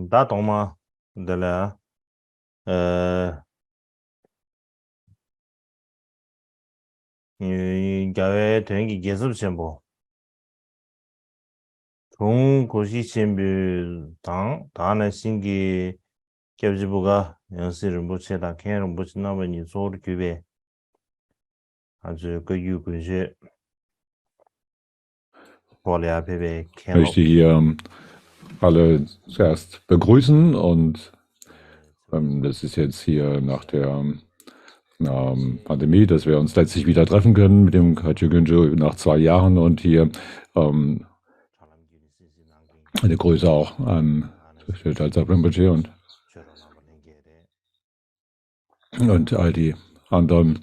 다 동마 들라 어 이 가외 되는 계속 전부 종 고시 신부 당 다는 신기 교지부가 연습을 못해다 걔는 못 나머니 소리 규배 아주 그 유근시 vorher PW Ich möchte hier alle zuerst begrüßen und das ist jetzt hier nach der Pandemie, dass wir uns letztlich wieder treffen können mit dem Kaicho Günjo nach 2 Jahren und hier eine Grüße auch an Sheltalza Rinpoche und all die anderen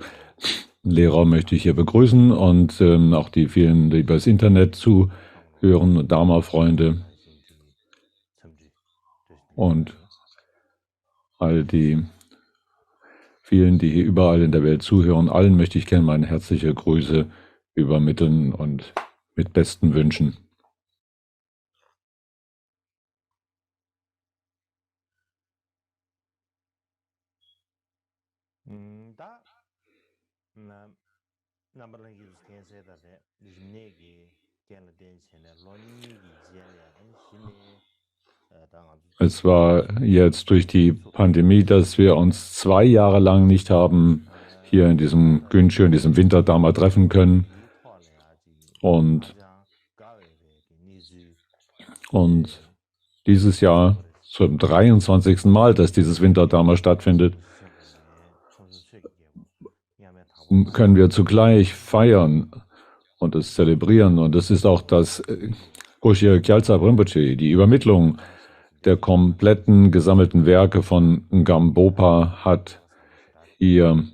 Lehrer möchte ich hier begrüßen und auch die vielen, die übers Internet zuhören, Dharma-Freunde und all die vielen, die hier überall in der Welt zuhören. Allen möchte ich gerne meine herzliche Grüße übermitteln und mit besten Wünschen. Es war jetzt durch die Pandemie, dass wir uns 2 Jahre lang nicht haben hier in diesem Güncho, in diesem Winterdharma treffen können. Und dieses Jahr zum 23. Mal, dass dieses Winterdharma stattfindet, können wir zugleich feiern und es zelebrieren. Und es ist auch das Goshir Gyaltsa Rinpoche, die Übermittlung der kompletten gesammelten Werke von Gambopa hat hier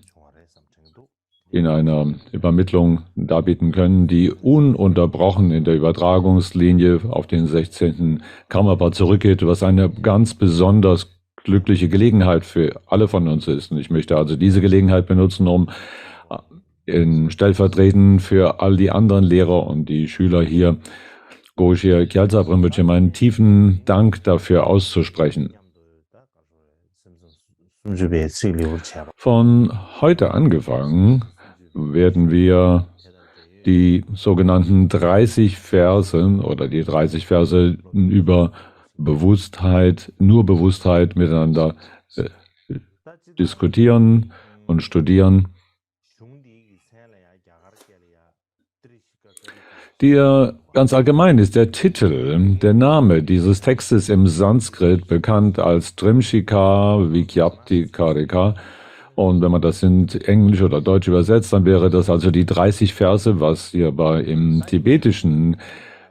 in einer Übermittlung darbieten können, die ununterbrochen in der Übertragungslinie auf den 16. Karmapa zurückgeht, was eine ganz besonders glückliche Gelegenheit für alle von uns ist. Und ich möchte also diese Gelegenheit benutzen, um stellvertretend für all die anderen Lehrer und die Schüler hier Goshir Gyaltsa Rinpoche meinen tiefen Dank dafür auszusprechen. Von heute angefangen werden wir die sogenannten 30 Verse oder die 30 Verse über Bewusstheit, nur Bewusstheit miteinander diskutieren und studieren. Ganz allgemein ist der Titel, der Name dieses Textes im Sanskrit bekannt als Trimshika Vigyapti Karika. Und wenn man das in Englisch oder Deutsch übersetzt, dann wäre das also die 30 Verse, was hierbei im Tibetischen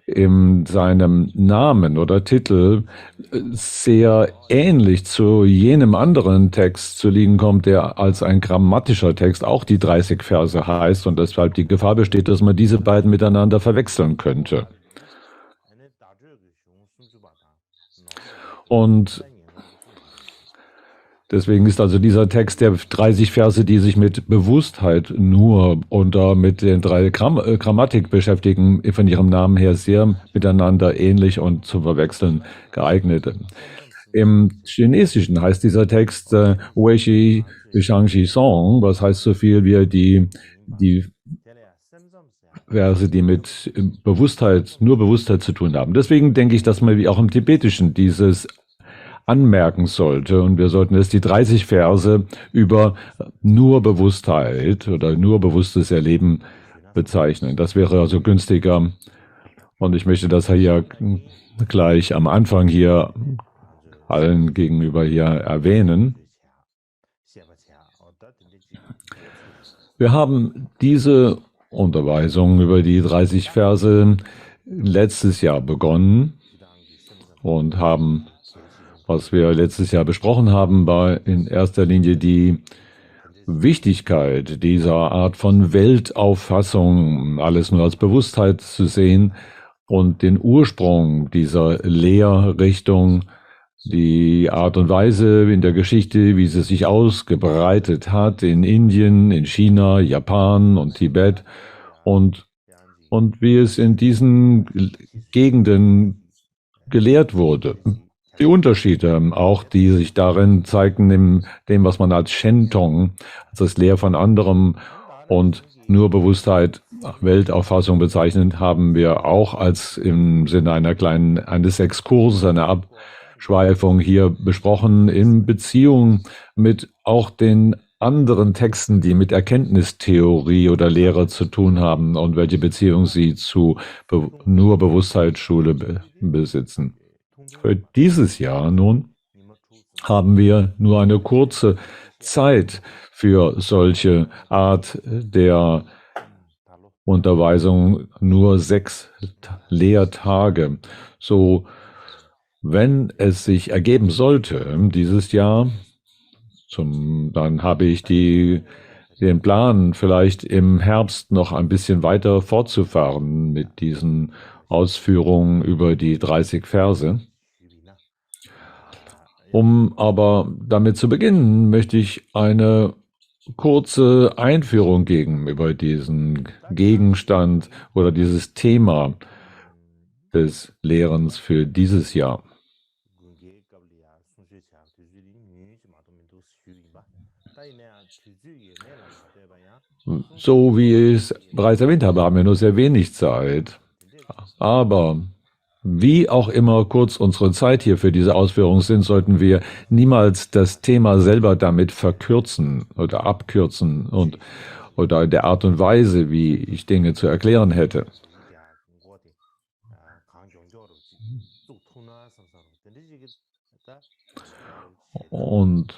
in seinem Namen oder Titel sehr ähnlich zu jenem anderen Text zu liegen kommt, der als ein grammatischer Text auch die 30 Verse heißt und deshalb die Gefahr besteht, dass man diese beiden miteinander verwechseln könnte. Und deswegen ist also dieser Text der 30 Verse, die sich mit Bewusstheit nur und mit den 3 Grammatik beschäftigen, von ihrem Namen her sehr miteinander ähnlich und zu verwechseln geeignet. Im Chinesischen heißt dieser Text Weishi Shangxi Song, was heißt so viel wie die Verse, die mit Bewusstheit, nur Bewusstheit zu tun haben. Deswegen denke ich, dass man wie auch im Tibetischen dieses anmerken sollte und wir sollten jetzt die 30 Verse über nur Bewusstheit oder nur bewusstes Erleben bezeichnen. Das wäre also günstiger und ich möchte das hier gleich am Anfang hier allen gegenüber hier erwähnen. Wir haben diese Unterweisung über die 30 Verse letztes Jahr begonnen und haben, was wir letztes Jahr besprochen haben, war in erster Linie die Wichtigkeit dieser Art von Weltauffassung, alles nur als Bewusstheit zu sehen und den Ursprung dieser Lehrrichtung, die Art und Weise in der Geschichte, wie sie sich ausgebreitet hat in Indien, in China, Japan und Tibet und wie es in diesen Gegenden gelehrt wurde. die Unterschiede, auch die sich darin zeigten, in dem, was man als Shentong, also das Lehr von anderem und nur Bewusstheit, Weltauffassung bezeichnet, haben wir auch als im Sinne eines Exkurses, einer Abschweifung hier besprochen, in Beziehung mit auch den anderen Texten, die mit Erkenntnistheorie oder Lehre zu tun haben und welche Beziehung sie zu nur Bewusstheitsschule besitzen. Für dieses Jahr nun haben wir nur eine kurze Zeit für solche Art der Unterweisung, nur 6 Lehrtage. So, wenn es sich ergeben sollte dieses Jahr, dann habe ich den Plan, vielleicht im Herbst noch ein bisschen weiter fortzufahren mit diesen Ausführungen über die 30 Verse. Um aber damit zu beginnen, möchte ich eine kurze Einführung geben über diesen Gegenstand oder dieses Thema des Lehrens für dieses Jahr. So wie ich es bereits erwähnt habe, haben wir nur sehr wenig Zeit. Aber wie auch immer kurz unsere Zeit hier für diese Ausführungen sind, sollten wir niemals das Thema selber damit verkürzen oder abkürzen oder der Art und Weise, wie ich Dinge zu erklären hätte. Und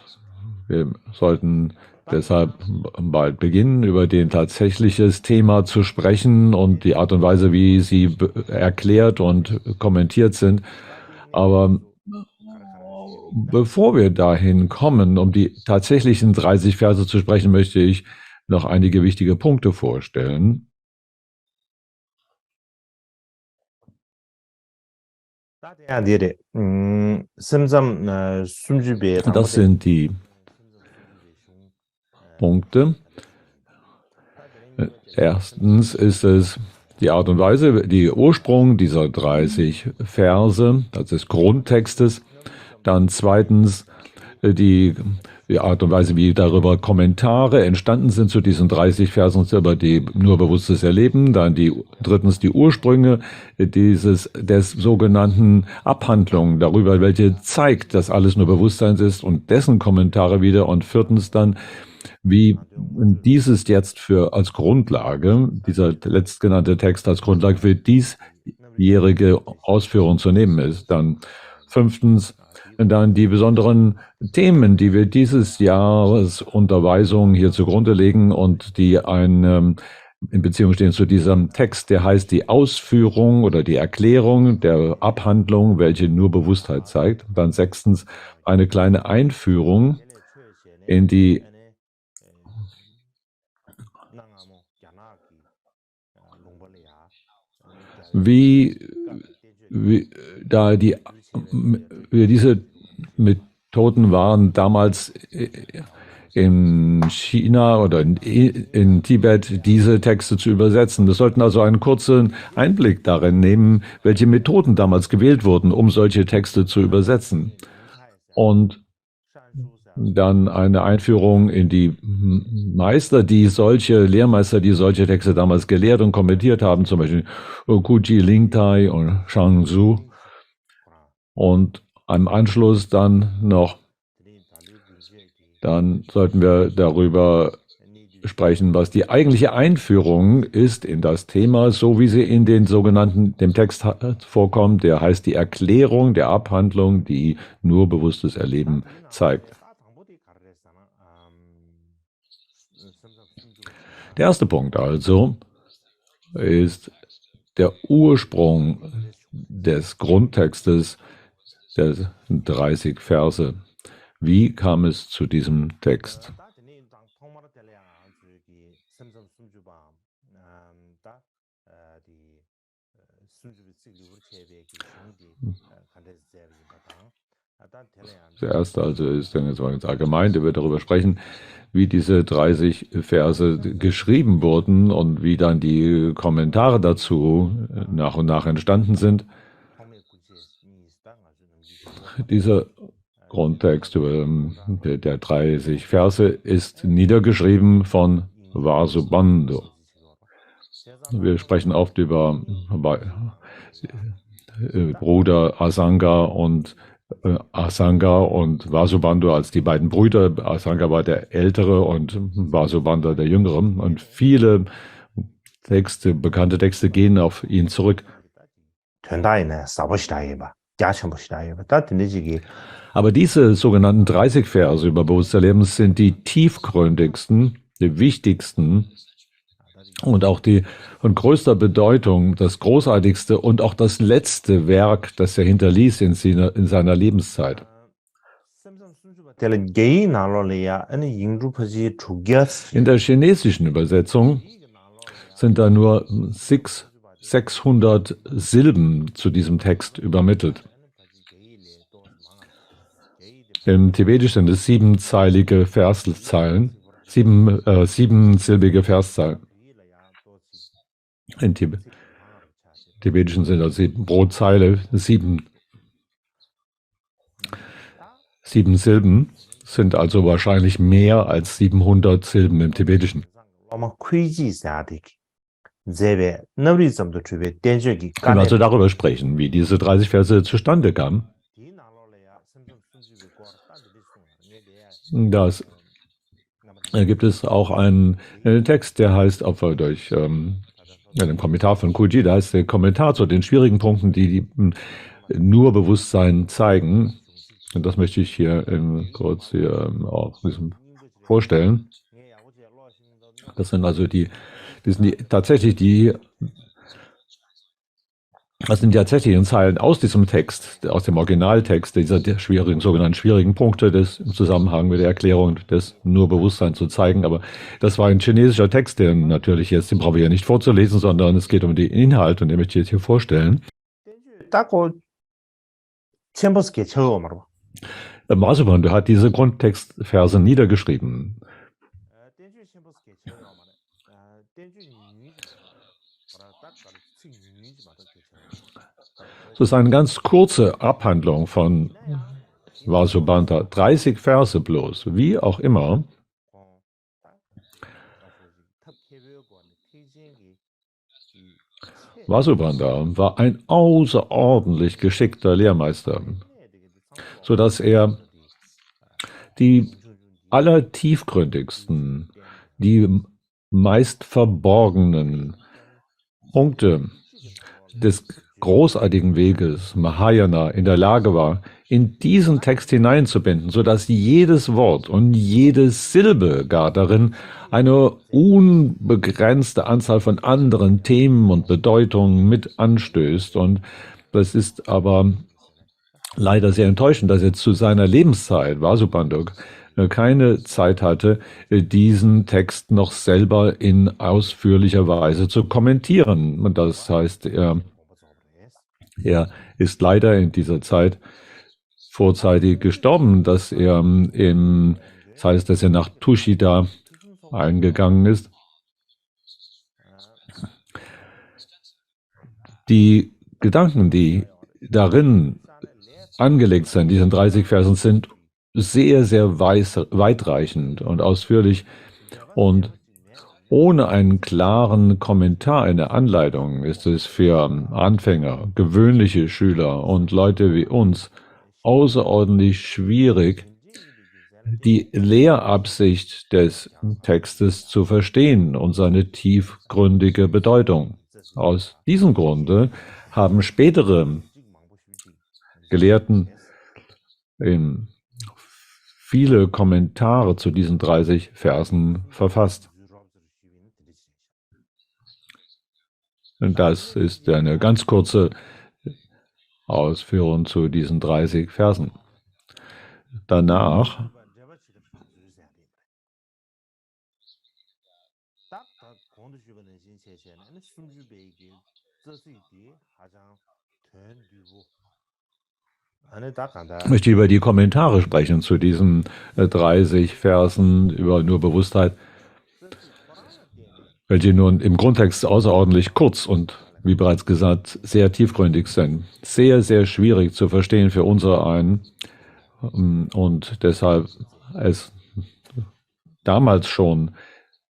wir sollten deshalb bald beginnen, über den tatsächliches Thema zu sprechen und die Art und Weise, wie sie erklärt und kommentiert sind. Aber bevor wir dahin kommen, um die tatsächlichen 30 Verse zu sprechen, möchte ich noch einige wichtige Punkte vorstellen. Das sind die Punkte. Erstens ist es die Art und Weise, die Ursprung dieser 30 Verse, das des Grundtextes. Dann zweitens die Art und Weise, wie darüber Kommentare entstanden sind zu diesen 30 Versen über die nur bewusstes Erleben. Dann drittens die Ursprünge des sogenannten Abhandlungen darüber, welche zeigt, dass alles nur Bewusstsein ist und dessen Kommentare wieder. Und viertens dann, wie dieses jetzt als Grundlage, dieser letztgenannte Text als Grundlage für diesjährige Ausführung zu nehmen ist. Dann fünftens, dann die besonderen Themen, die wir dieses Jahres Unterweisungen hier zugrunde legen und die in Beziehung stehen zu diesem Text, der heißt die Ausführung oder die Erklärung der Abhandlung, welche nur Bewusstheit zeigt. Dann sechstens eine kleine Einführung in die wie diese Methoden waren damals in China oder in Tibet, diese Texte zu übersetzen. Wir sollten also einen kurzen Einblick darin nehmen, welche Methoden damals gewählt wurden, um solche Texte zu übersetzen. Und dann eine Einführung in die Lehrmeister, die solche Texte damals gelehrt und kommentiert haben, zum Beispiel Kuji Lingtai und Shang Zhu. Und im Anschluss dann sollten wir darüber sprechen, was die eigentliche Einführung ist in das Thema, so wie sie in dem Text vorkommt, der heißt die Erklärung der Abhandlung, die nur bewusstes Erleben zeigt. Der erste Punkt also ist der Ursprung des Grundtextes der 30 Verse. Wie kam es zu diesem Text? Der erste also ist dann jetzt mal ganz allgemein, der wird darüber sprechen, wie diese 30 Verse geschrieben wurden und wie dann die Kommentare dazu nach und nach entstanden sind. Dieser Grundtext der 30 Verse ist niedergeschrieben von Vasubandhu. Wir sprechen oft über Bruder Asanga und Vasubandhu als die beiden Brüder. Asanga war der Ältere und Vasubandhu der Jüngere. Und viele bekannte Texte gehen auf ihn zurück. Aber diese sogenannten 30 Verse über Bewusstlebens sind die tiefgründigsten, die wichtigsten und auch die von größter Bedeutung, das großartigste und auch das letzte Werk, das er hinterließ in seiner Lebenszeit. In der chinesischen Übersetzung sind da nur 600 Silben zu diesem Text übermittelt. Im Tibetischen sind es siebenzeilige Verszeilen, siebensilbige Verszeilen. Im Tibetischen sind das pro Zeile sieben Silben, sind also wahrscheinlich mehr als 700 Silben im Tibetischen. Wir können also darüber sprechen, wie diese 30 Verse zustande kamen. Das gibt es auch einen Text, der heißt, durch einen Kommentar von Kuji, da heißt der Kommentar zu den schwierigen Punkten, die nur Bewusstsein zeigen. Und das möchte ich hier kurz hier auch vorstellen. Das sind also die tatsächlichen Zeilen aus diesem Text, aus dem Originaltext, dieser sogenannten schwierigen Punkte im Zusammenhang mit der Erklärung des nur Bewusstsein zu zeigen. Aber das war ein chinesischer Text, den natürlich den brauche ich ja nicht vorzulesen, sondern es geht um den Inhalt und den möchte ich jetzt hier vorstellen. Vasubandhu hat diese Grundtextverse niedergeschrieben. Das ist eine ganz kurze Abhandlung von Vasubandhu, 30 Verse bloß, wie auch immer. Vasubandhu war ein außerordentlich geschickter Lehrmeister, sodass er die allertiefgründigsten, die meist verborgenen Punkte des großartigen Weges Mahayana in der Lage war, in diesen Text hineinzubinden, sodass jedes Wort und jede Silbe gar darin eine unbegrenzte Anzahl von anderen Themen und Bedeutungen mit anstößt. Und das ist aber leider sehr enttäuschend, dass er zu seiner Lebenszeit, Vasubandhu, keine Zeit hatte, diesen Text noch selber in ausführlicher Weise zu kommentieren. Und das heißt, er ist leider in dieser Zeit vorzeitig gestorben, dass er nach Tushita eingegangen ist. Die Gedanken, die darin angelegt sind, diesen 30 Versen, sind sehr, sehr weitreichend und ausführlich und ohne einen klaren Kommentar in der Anleitung ist es für Anfänger, gewöhnliche Schüler und Leute wie uns außerordentlich schwierig, die Lehrabsicht des Textes zu verstehen und seine tiefgründige Bedeutung. Aus diesem Grunde haben spätere Gelehrten viele Kommentare zu diesen 30 Versen verfasst. Und das ist eine ganz kurze Ausführung zu diesen 30 Versen. Danach möchte ich über die Kommentare sprechen zu diesen 30 Versen über nur Bewusstheit, welche nun im Grundtext außerordentlich kurz und wie bereits gesagt, sehr tiefgründig sind. Sehr, sehr schwierig zu verstehen für unser einen. Und deshalb es damals schon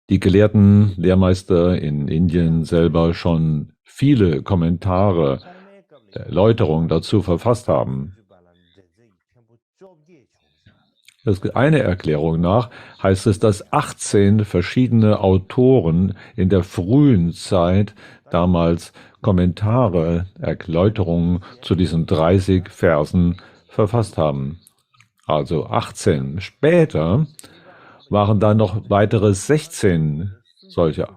die gelehrten Lehrmeister in Indien selber schon viele Kommentare der Erläuterung dazu verfasst haben. Das eine Erklärung nach heißt es, dass 18 verschiedene Autoren in der frühen Zeit damals Kommentare, Erläuterungen zu diesen 30 Versen verfasst haben. Also 18. Später waren dann noch weitere 16 solche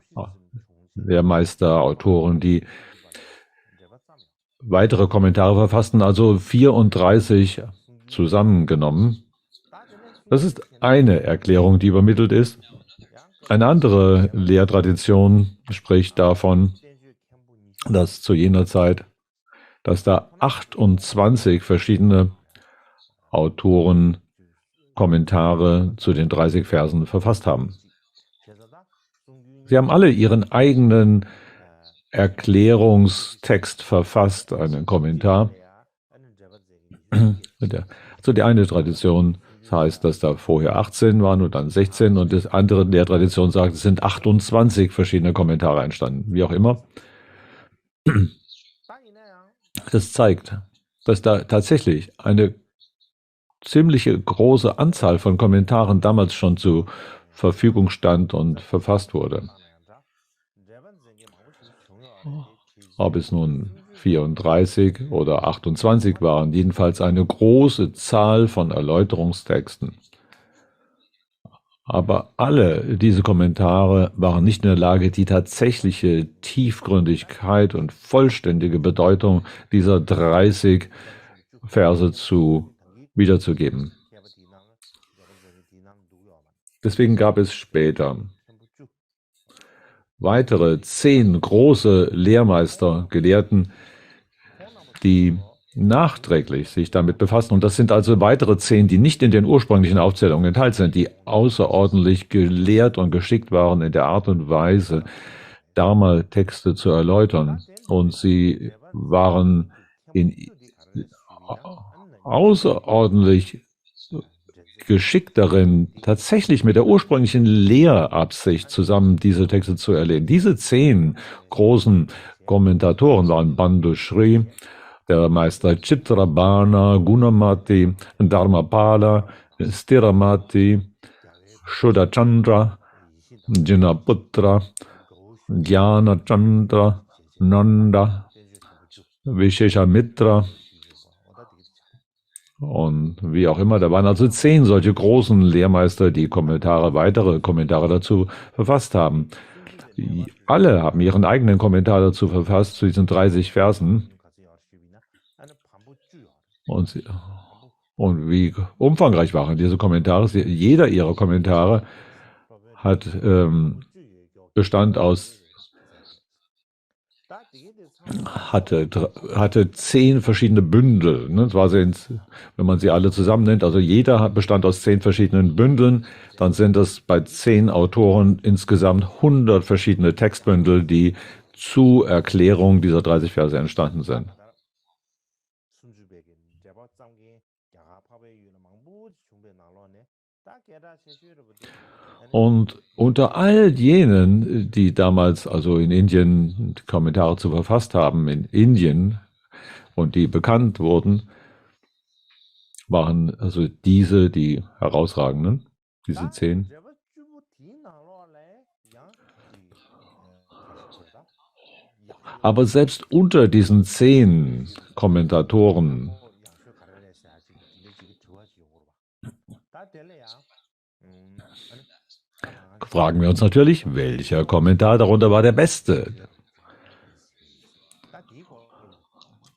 Lehrmeister, Autoren, die weitere Kommentare verfassten, also 34 zusammengenommen. Das ist eine Erklärung, die übermittelt ist. Eine andere Lehrtradition spricht davon, dass zu jener Zeit, dass da 28 verschiedene Autoren Kommentare zu den 30 Versen verfasst haben. Sie haben alle ihren eigenen Erklärungstext verfasst, einen Kommentar. Also die eine Tradition heißt, dass da vorher 18 waren und dann 16 und die andere Lehrtradition sagt, es sind 28 verschiedene Kommentare entstanden. Wie auch immer. Das zeigt, dass da tatsächlich eine ziemliche große Anzahl von Kommentaren damals schon zur Verfügung stand und verfasst wurde. Ob es nun 34 oder 28 waren, jedenfalls eine große Zahl von Erläuterungstexten. Aber alle diese Kommentare waren nicht in der Lage, die tatsächliche Tiefgründigkeit und vollständige Bedeutung dieser 30 Verse wiederzugeben. Deswegen gab es später weitere 10 große Lehrmeister, Gelehrten, die nachträglich sich damit befassen. Und das sind also weitere 10, die nicht in den ursprünglichen Aufzählungen enthalten sind, die außerordentlich gelehrt und geschickt waren in der Art und Weise, Dharma-Texte zu erläutern. Und sie waren in außerordentlich geschickt darin, tatsächlich mit der ursprünglichen Lehrabsicht zusammen diese Texte zu erleben. Diese 10 großen Kommentatoren waren Bandhu Shri, der Meister Chitrabhana, Gunamati, Dharmapala, Stiramati, Shuddhachandra, Jinaputra, Jnanachandra, Nanda, Visheshamitra und wie auch immer. Da waren also 10 solche großen Lehrmeister, die weitere Kommentare dazu verfasst haben. Alle haben ihren eigenen Kommentar dazu verfasst, zu diesen 30 Versen. Und wie umfangreich waren diese Kommentare? Jeder ihrer Kommentare bestand aus hatte 10 verschiedene Bündel. Ne? Das war wenn man sie alle zusammennimmt, also jeder bestand aus 10 verschiedenen Bündeln, dann sind es bei 10 Autoren insgesamt 100 verschiedene Textbündel, die zu Erklärung dieser 30 Verse entstanden sind. Und unter all jenen, die damals also in Indien Kommentare zu verfasst haben, in Indien und die bekannt wurden, waren also die herausragenden, diese 10. Aber selbst unter diesen 10 Kommentatoren fragen wir uns natürlich, welcher Kommentar darunter war der beste?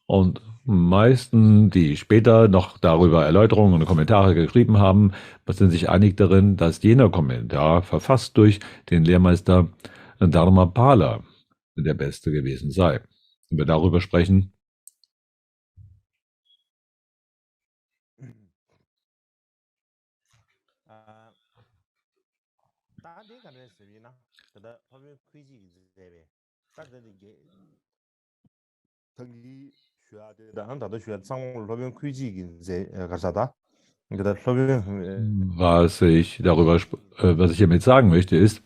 Und meisten, die später noch darüber Erläuterungen und Kommentare geschrieben haben, sind sich einig darin, dass jener Kommentar, verfasst durch den Lehrmeister Dharmapala, der beste gewesen sei. Wenn wir darüber sprechen, Was ich hiermit sagen möchte, ist,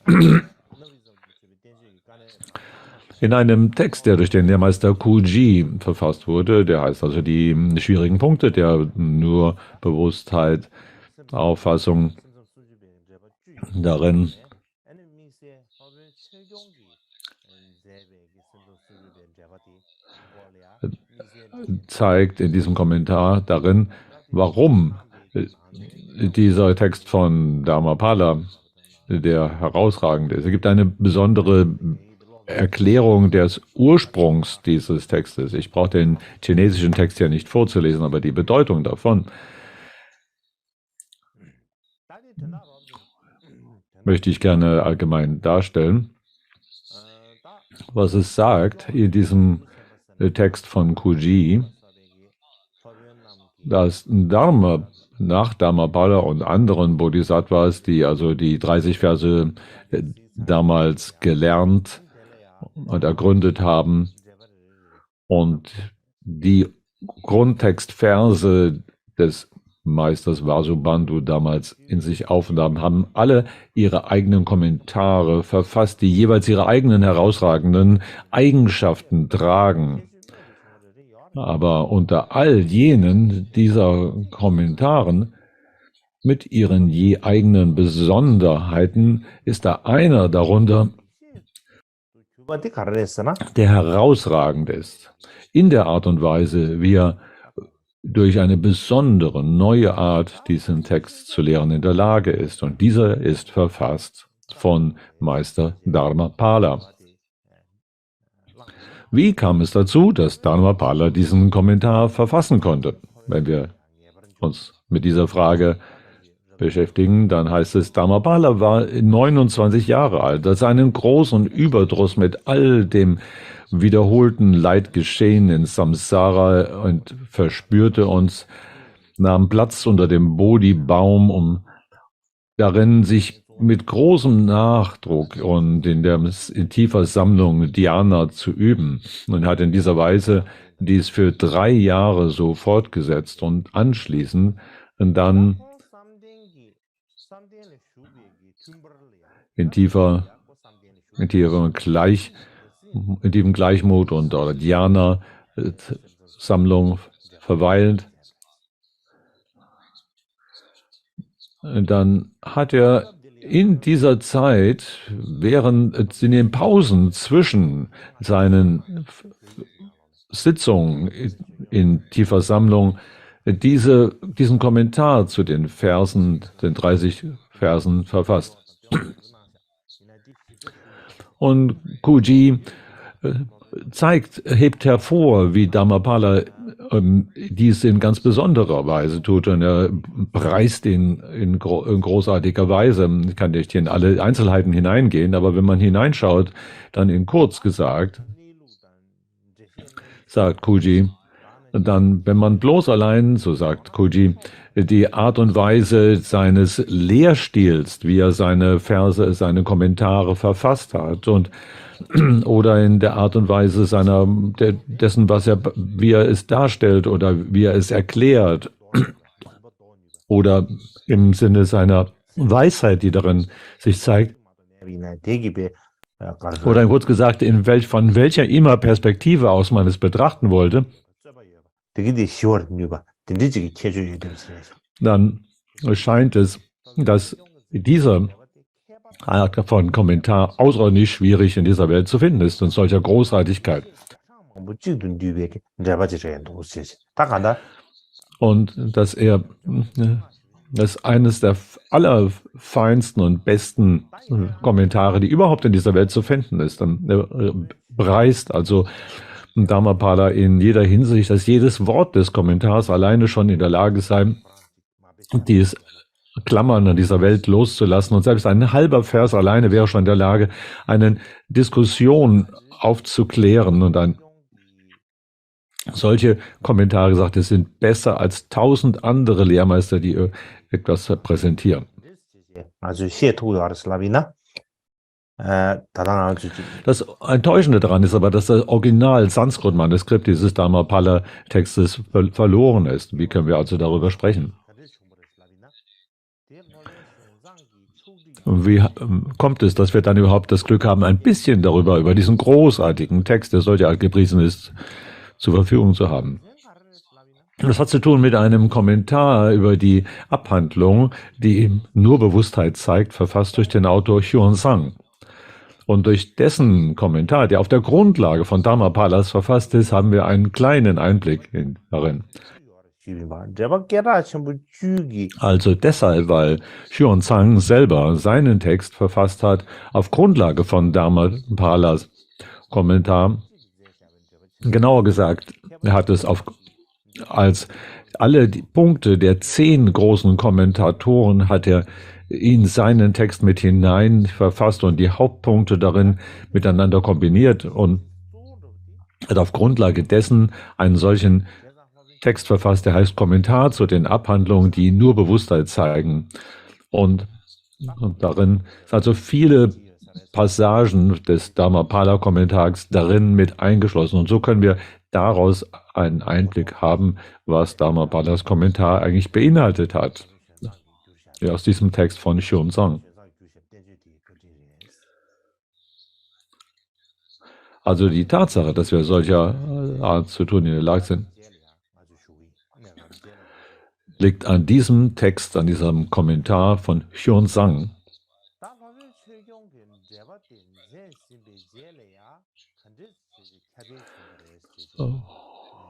in einem Text, der durch den Lehrmeister Kuji verfasst wurde, der heißt also die schwierigen Punkte der nur Bewusstheit, Auffassung, darin zeigt in diesem Kommentar darin, warum dieser Text von Dharmapala der herausragend ist. Es gibt eine besondere Erklärung des Ursprungs dieses Textes. Ich brauche den chinesischen Text ja nicht vorzulesen, aber die Bedeutung davon möchte ich gerne allgemein darstellen. Was es sagt in diesem Text von Kuji, dass Dharma nach Dharmapala und anderen Bodhisattvas, die also die 30 Verse damals gelernt und ergründet haben und die Grundtextverse des Meisters Vasubandhu damals in sich aufnahmen, haben alle ihre eigenen Kommentare verfasst, die jeweils ihre eigenen herausragenden Eigenschaften tragen. Aber unter all jenen dieser Kommentaren mit ihren je eigenen Besonderheiten ist da einer darunter, der herausragend ist, in der Art und Weise, wie er durch eine besondere, neue Art, diesen Text zu lehren, in der Lage ist. Und dieser ist verfasst von Meister Dharmapala. Wie kam es dazu, dass Dharmapala diesen Kommentar verfassen konnte? Wenn wir uns mit dieser Frage beschäftigen, dann heißt es, Dharmapala war 29 Jahre alt, als er einen großen Überdruss mit all dem wiederholten Leidgeschehen in Samsara und verspürte uns, nahm Platz unter dem Bodhi-Baum, um darin sich mit großem Nachdruck und in tiefer Sammlung Dhyana zu üben und hat in dieser Weise dies für 3 Jahre so fortgesetzt und anschließend dann in tiefem Gleichmut und oder Dhyana Sammlung verweilt. Dann hat er in dieser Zeit, in den Pausen zwischen seinen Sitzungen in tiefer Sammlung, diesen Kommentar zu den Versen, den 30 Versen verfasst. Und Kuji hebt hervor, wie Dharmapala dies in ganz besonderer Weise tut, und er preist ihn in großartiger Weise. Ich kann nicht in alle Einzelheiten hineingehen, aber wenn man hineinschaut, dann in kurz gesagt, sagt Kuji, dann, wenn man bloß allein, so sagt Kuji, die Art und Weise seines Lehrstils, wie er seine Verse, seine Kommentare verfasst hat und oder in der Art und Weise dessen, wie er es darstellt oder wie er es erklärt oder im Sinne seiner Weisheit, die darin sich zeigt. Oder kurz gesagt, von welcher immer Perspektive aus man es betrachten wollte, dann scheint es, dass diese Art von Kommentar außerordentlich schwierig in dieser Welt zu finden ist und solcher Großartigkeit. Und dass er das eines der allerfeinsten und besten Kommentare, die überhaupt in dieser Welt zu finden ist. Dann preist also Dharmapala in jeder Hinsicht, dass jedes Wort des Kommentars alleine schon in der Lage sei, dieses Klammern an dieser Welt loszulassen. Und selbst ein halber Vers alleine wäre schon in der Lage, eine Diskussion aufzuklären. Und solche Kommentare, sagt es, sind besser als 1000 andere Lehrmeister, die etwas präsentieren. Also 다당한 주지. Das Enttäuschende daran ist aber, dass das Original-Sanskrit-Manuskript dieses Dharmapala-Textes verloren ist. Wie können wir also darüber sprechen? Wie kommt es, dass wir dann überhaupt das Glück haben, ein bisschen darüber, über diesen großartigen Text, der solch alt gepriesen ist, zur Verfügung zu haben? Das hat zu tun mit einem Kommentar über die Abhandlung, die nur Bewusstheit zeigt, verfasst durch den Autor Xuanzang. Und durch dessen Kommentar, der auf der Grundlage von Dharmapalas verfasst ist, haben wir einen kleinen Einblick darin. Also deshalb, weil Xuanzang selber seinen Text verfasst hat auf Grundlage von Dharmapalas Kommentar. Genauer gesagt, er hat es als alle die Punkte der 10 großen Kommentatoren hat er in seinen Text mit hinein verfasst und die Hauptpunkte darin miteinander kombiniert und hat auf Grundlage dessen einen solchen Text verfasst, der heißt Kommentar zu den Abhandlungen, die nur Bewusstheit zeigen. Und darin sind also viele Passagen des Dharmapala-Kommentars darin mit eingeschlossen. Und so können wir daraus einen Einblick haben, was Dharmapalas Kommentar eigentlich beinhaltet hat. Ja, aus diesem Text von Xuanzang. Also die Tatsache, dass wir solcher Art zu tun in der Lage sind, liegt an diesem Text, an diesem Kommentar von Xuanzang.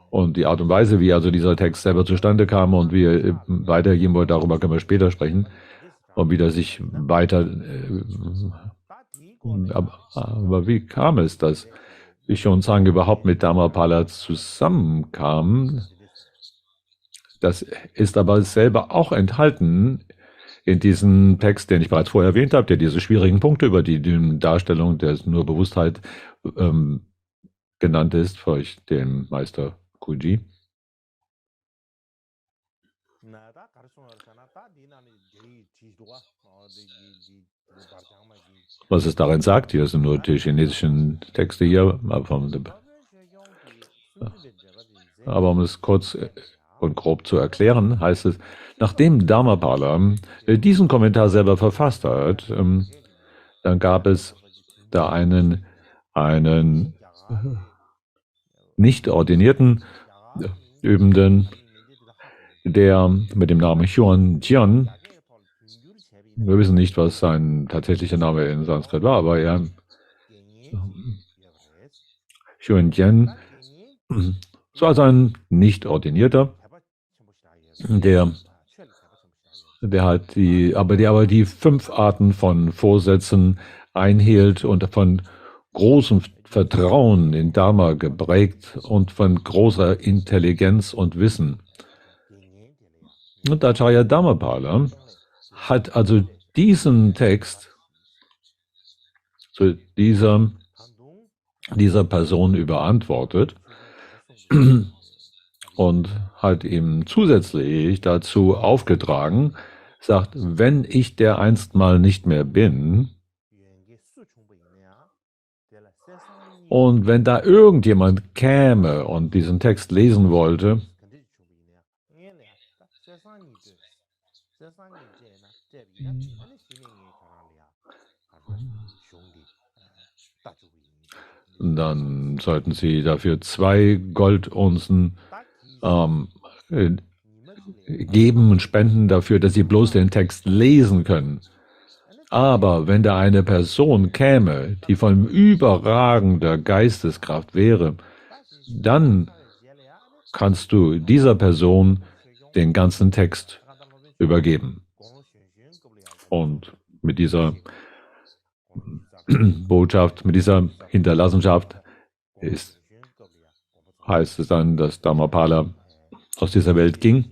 Und die Art und Weise, wie also dieser Text selber zustande kam und wie er weitergehen wollte, darüber können wir später sprechen. Und wie das sich weiter... aber wie kam es, dass Xuanzang überhaupt mit Dharmapala zusammenkam? Das ist aber selber auch enthalten in diesem Text, den ich bereits vorher erwähnt habe, der diese schwierigen Punkte über die Darstellung der nur Bewusstheit genannt ist, für den Meister Kuji. Was es darin sagt, hier sind nur die chinesischen Texte hier, aber um es kurz und grob zu erklären, heißt es, nachdem Dharmapala diesen Kommentar selber verfasst hat, dann gab es da einen nicht ordinierten Übenden, der mit dem Namen Xuan Jian, wir wissen nicht, was sein tatsächlicher Name in Sanskrit war, aber er Xuan Jian, so als ein nicht ordinierter, der aber die 5 Arten von Vorsätzen einhielt und von großem Vertrauen in Dharma geprägt und von großer Intelligenz und Wissen. Und Acharya Dharmapala hat also diesen Text zu dieser Person überantwortet und hat ihm zusätzlich dazu aufgetragen, sagt, wenn ich der einst mal nicht mehr bin und wenn da irgendjemand käme und diesen Text lesen wollte, dann sollten sie dafür 2 Goldunzen geben und spenden dafür, dass sie bloß den Text lesen können. Aber wenn da eine Person käme, die von überragender Geisteskraft wäre, dann kannst du dieser Person den ganzen Text übergeben. Und mit dieser Botschaft, mit dieser Hinterlassenschaft heißt es dann, dass Dharmapala aus dieser Welt ging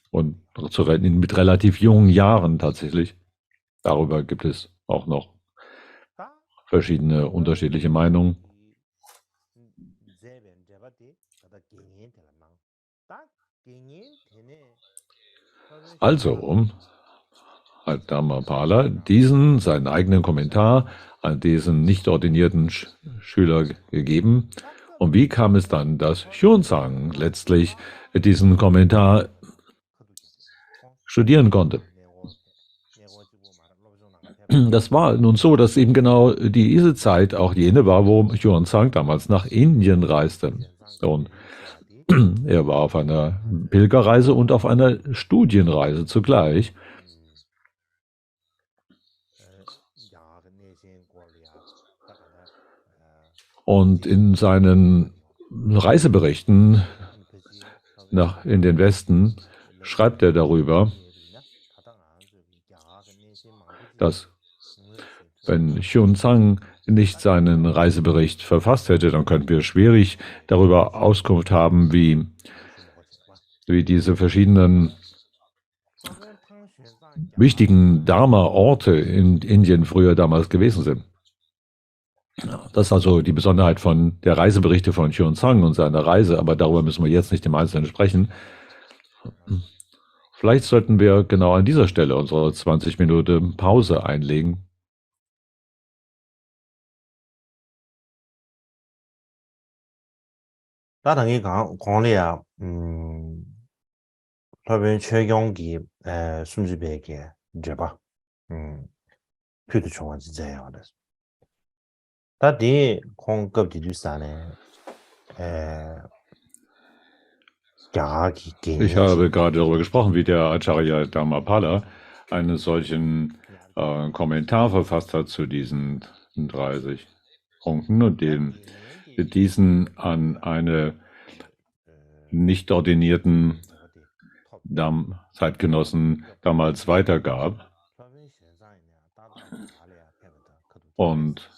und mit relativ jungen Jahren tatsächlich. Darüber gibt es auch noch verschiedene unterschiedliche Meinungen. Also hat Dharmapala diesen, seinen eigenen Kommentar an diesen nicht ordinierten Schüler gegeben. Und wie kam es dann, dass Hyunzang letztlich diesen Kommentar studieren konnte? Das war nun so, dass eben genau diese Zeit auch jene war, wo Hyunzang damals nach Indien reiste. Und er war auf einer Pilgerreise und auf einer Studienreise zugleich. Und in seinen Reiseberichten in den Westen schreibt er darüber, dass wenn Hyunzang nicht seinen Reisebericht verfasst hätte, dann könnten wir schwierig darüber Auskunft haben, wie diese verschiedenen wichtigen Dharma-Orte in Indien früher damals gewesen sind. Das ist also die Besonderheit von der Reiseberichte von Hyunzang und seiner Reise, aber darüber müssen wir jetzt nicht im Einzelnen sprechen. Vielleicht sollten wir genau an dieser Stelle unsere 20 Minuten Pause einlegen. 다른 광리야, 그러면 최경기, 숨지배에게 이제 봐, 표도 좋아 진짜요. 그래서 다디 공급지 주사네, Ich habe gerade darüber gesprochen, wie der Acharya Dharmapala einen solchen Kommentar verfasst hat zu diesen 30 Punkten und diesen an eine nicht ordinierten Zeitgenossen damals weitergab. Und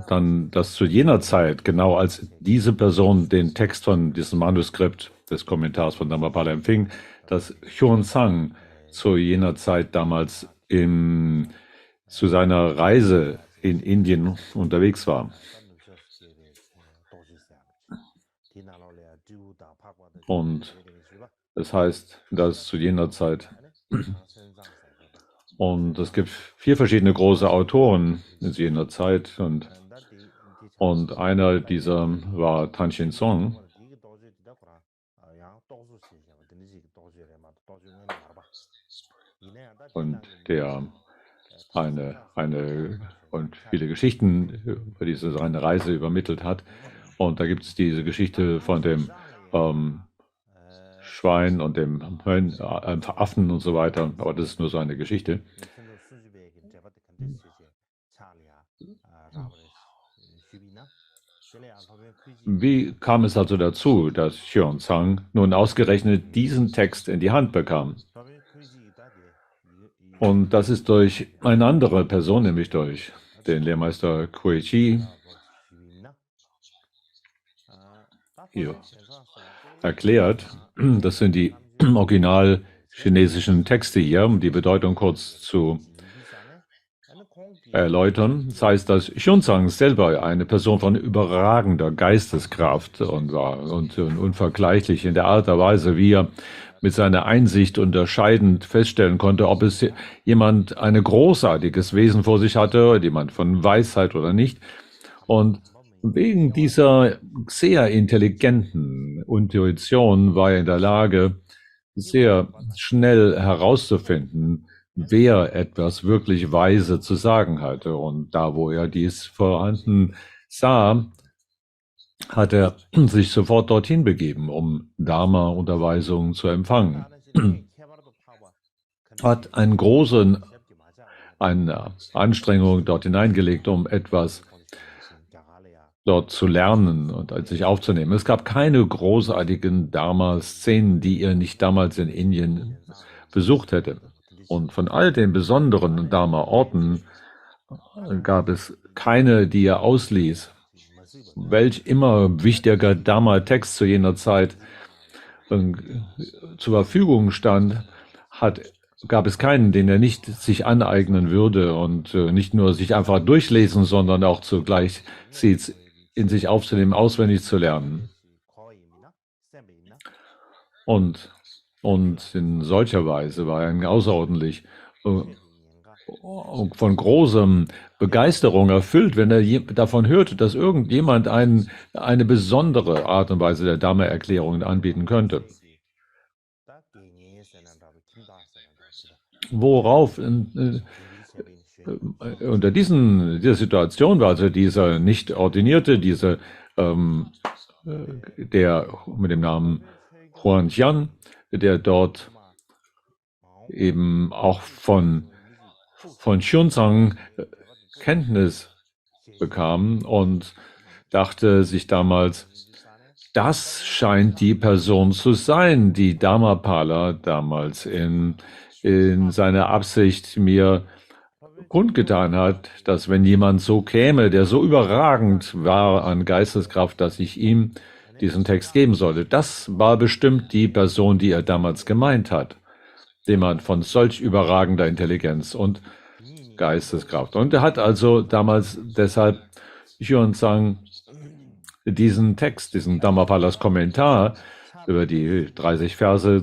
dann, dass zu jener Zeit, genau als diese Person den Text von diesem Manuskript des Kommentars von Dharmapala empfing, dass Hyunzang zu jener Zeit damals zu seiner Reise in Indien unterwegs war. Und das heißt, dass zu jener Zeit, und es gibt 4 verschiedene große Autoren in jener Zeit, und einer dieser war Tan Shin Song. Und der und viele Geschichten über seine Reise übermittelt hat. Und da gibt es diese Geschichte von dem Schwein und dem Affen und so weiter, aber das ist nur so eine Geschichte. Wie kam es also dazu, dass Hyunzang nun ausgerechnet diesen Text in die Hand bekam? Und das ist durch eine andere Person, nämlich durch den Lehrmeister Kuei-chi, hier erklärt. Das sind die original chinesischen Texte hier, um die Bedeutung kurz zu erläutern. Das heißt, dass Hyunzang selber eine Person von überragender Geisteskraft und war und unvergleichlich in der Art und Weise, wie er mit seiner Einsicht unterscheidend feststellen konnte, ob es jemand ein großartiges Wesen vor sich hatte, jemand von Weisheit oder nicht. Und wegen dieser sehr intelligenten Intuition war er in der Lage, sehr schnell herauszufinden, wer etwas wirklich weise zu sagen hatte. Und da, wo er dies vorhanden sah, hat er sich sofort dorthin begeben, um Dharma-Unterweisungen zu empfangen. Hat eine Anstrengung dort hineingelegt, um etwas dort zu lernen und sich aufzunehmen. Es gab keine großartigen Dharma-Szenen, die er nicht damals in Indien besucht hätte. Und von all den besonderen Dharma-Orten gab es keine, die er ausließ. Welch immer wichtiger Dharma-Text zu jener Zeit zur Verfügung stand, gab es keinen, den er nicht sich aneignen würde und nicht nur sich einfach durchlesen, sondern auch zugleich in sich aufzunehmen, auswendig zu lernen. Und Und in solcher Weise war er außerordentlich von großem Begeisterung erfüllt, wenn er davon hörte, dass irgendjemand eine besondere Art und Weise der Dhamma-Erklärung anbieten könnte. Worauf unter dieser Situation war also dieser nicht ordinierte, der mit dem Namen Huan Qian, der dort eben auch von Xuanzang Kenntnis bekam und dachte sich damals, das scheint die Person zu sein, die Dharmapala damals in seiner Absicht mir kundgetan hat, dass wenn jemand so käme, der so überragend war an Geisteskraft, dass ich ihm diesen Text geben sollte. Das war bestimmt die Person, die er damals gemeint hat. Jemand von solch überragender Intelligenz und Geisteskraft. Und er hat also damals deshalb Xuanzang diesen Text, diesen Dhammapalas Kommentar über die 30 Verse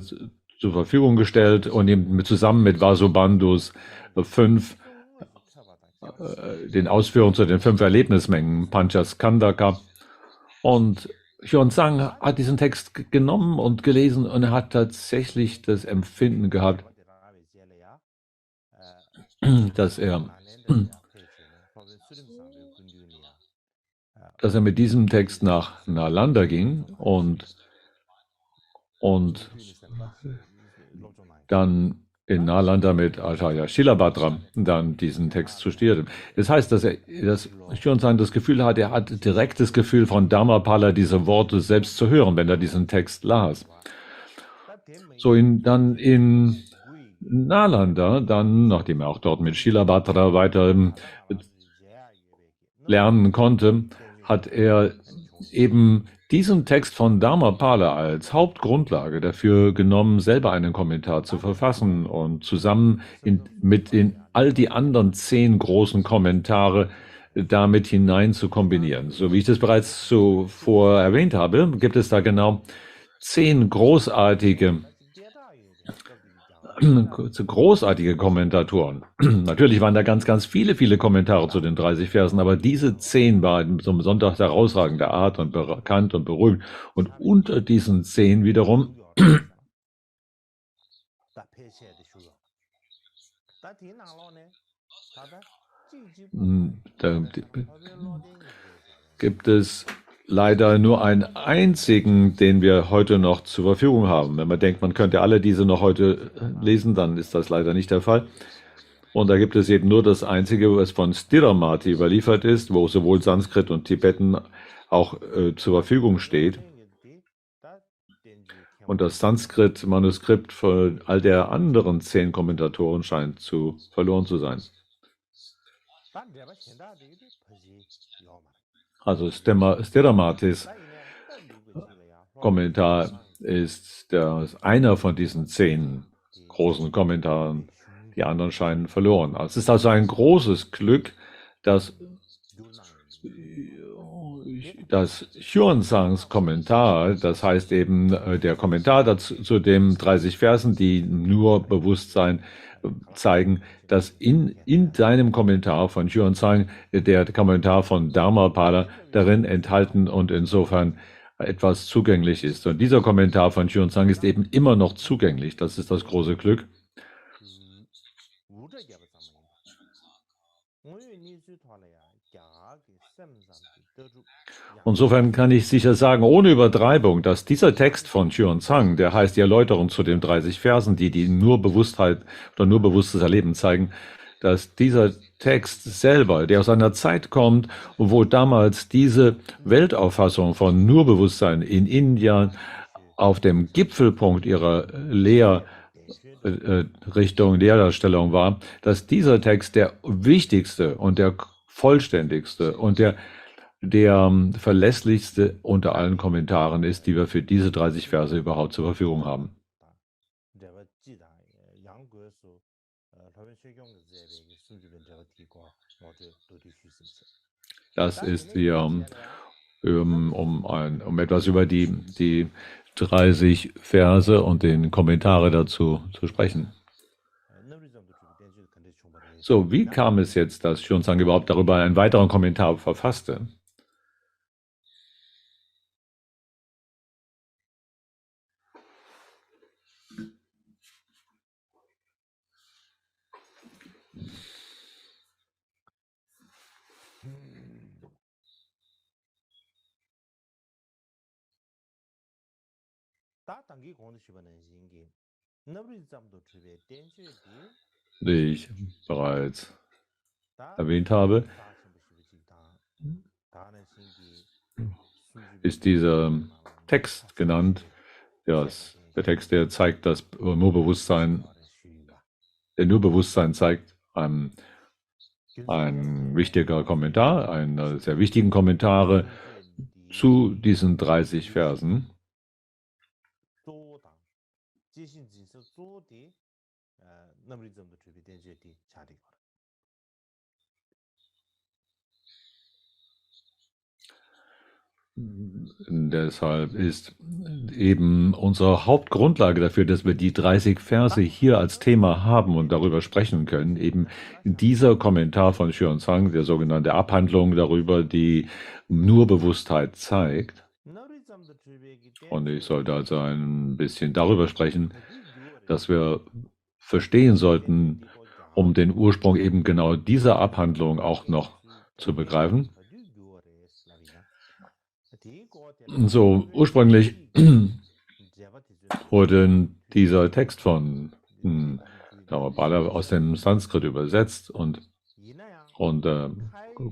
zur Verfügung gestellt und ihm zusammen mit Vasubandhus den Ausführungen zu den 5 Erlebnismengen, Panchaskandaka. Und Xuanzang hat diesen Text genommen und gelesen und er hat tatsächlich das Empfinden gehabt, dass er mit diesem Text nach Nalanda ging und dann in Nalanda mit Acharya Shilabhadra dann diesen Text studierte. Das heißt, dass Xuanzang das Gefühl hat, er hat direkt das Gefühl von Dharmapala diese Worte selbst zu hören, wenn er diesen Text las. So dann in Nalanda, dann, nachdem er auch dort mit Shilabhadra weiter lernen konnte, hat er eben diesen Text von Dharmapala als Hauptgrundlage dafür genommen, selber einen Kommentar zu verfassen und zusammen mit all die anderen 10 großen Kommentare damit hinein zu kombinieren. So wie ich das bereits zuvor erwähnt habe, gibt es da genau 10 großartige Kommentatoren. Natürlich waren da ganz viele Kommentare zu den 30 Versen, aber diese 10 waren so besonders herausragender Art und bekannt und berühmt. Und unter diesen 10 wiederum da gibt es leider nur einen einzigen, den wir heute noch zur Verfügung haben. Wenn man denkt, man könnte alle diese noch heute lesen, dann ist das leider nicht der Fall. Und da gibt es eben nur das einzige, was von Sthiramati überliefert ist, wo sowohl Sanskrit und Tibetan auch zur Verfügung steht. Und das Sanskrit-Manuskript von all der anderen 10 Kommentatoren scheint verloren zu sein. Also Stheramatis Kommentar ist einer von diesen 10 großen Kommentaren. Die anderen scheinen verloren. Es ist also ein großes Glück, dass Xuanzangs Kommentar, das heißt eben der Kommentar dazu, zu den 30 Versen, die nur Bewusstsein zeigen, dass in deinem Kommentar von Xuanzang der Kommentar von Dharmapala darin enthalten und insofern etwas zugänglich ist. Und dieser Kommentar von Xuanzang ist eben immer noch zugänglich. Das ist das große Glück. Insofern kann ich sicher sagen, ohne Übertreibung, dass dieser Text von Xuanzang, der heißt die Erläuterung zu den 30 Versen, die nur Bewusstheit oder nur bewusstes Erleben zeigen, dass dieser Text selber, der aus einer Zeit kommt, wo damals diese Weltauffassung von nur Bewusstsein in Indien auf dem Gipfelpunkt ihrer Lehrdarstellung war, dass dieser Text der wichtigste und der vollständigste und der verlässlichste unter allen Kommentaren ist, die wir für diese 30 Verse überhaupt zur Verfügung haben. Das ist hier, um etwas über die 30 Verse und den Kommentare dazu zu sprechen. So, wie kam es jetzt, dass Xuanzang überhaupt darüber einen weiteren Kommentar verfasste? Wie ich bereits erwähnt habe, ist dieser Text genannt, der Text, der zeigt, dass nur Bewusstsein zeigt, ein wichtiger Kommentar, einen sehr wichtigen Kommentare zu diesen 30 Versen. Deshalb ist eben unsere Hauptgrundlage dafür, dass wir die 30 Verse hier als Thema haben und darüber sprechen können, eben dieser Kommentar von Xuanzang, der sogenannte Abhandlung darüber, die nur Bewusstheit zeigt. Und ich sollte also ein bisschen darüber sprechen, dass wir verstehen sollten, um den Ursprung eben genau dieser Abhandlung auch noch zu begreifen. So, ursprünglich wurde dieser Text von Dhammapada aus dem Sanskrit übersetzt und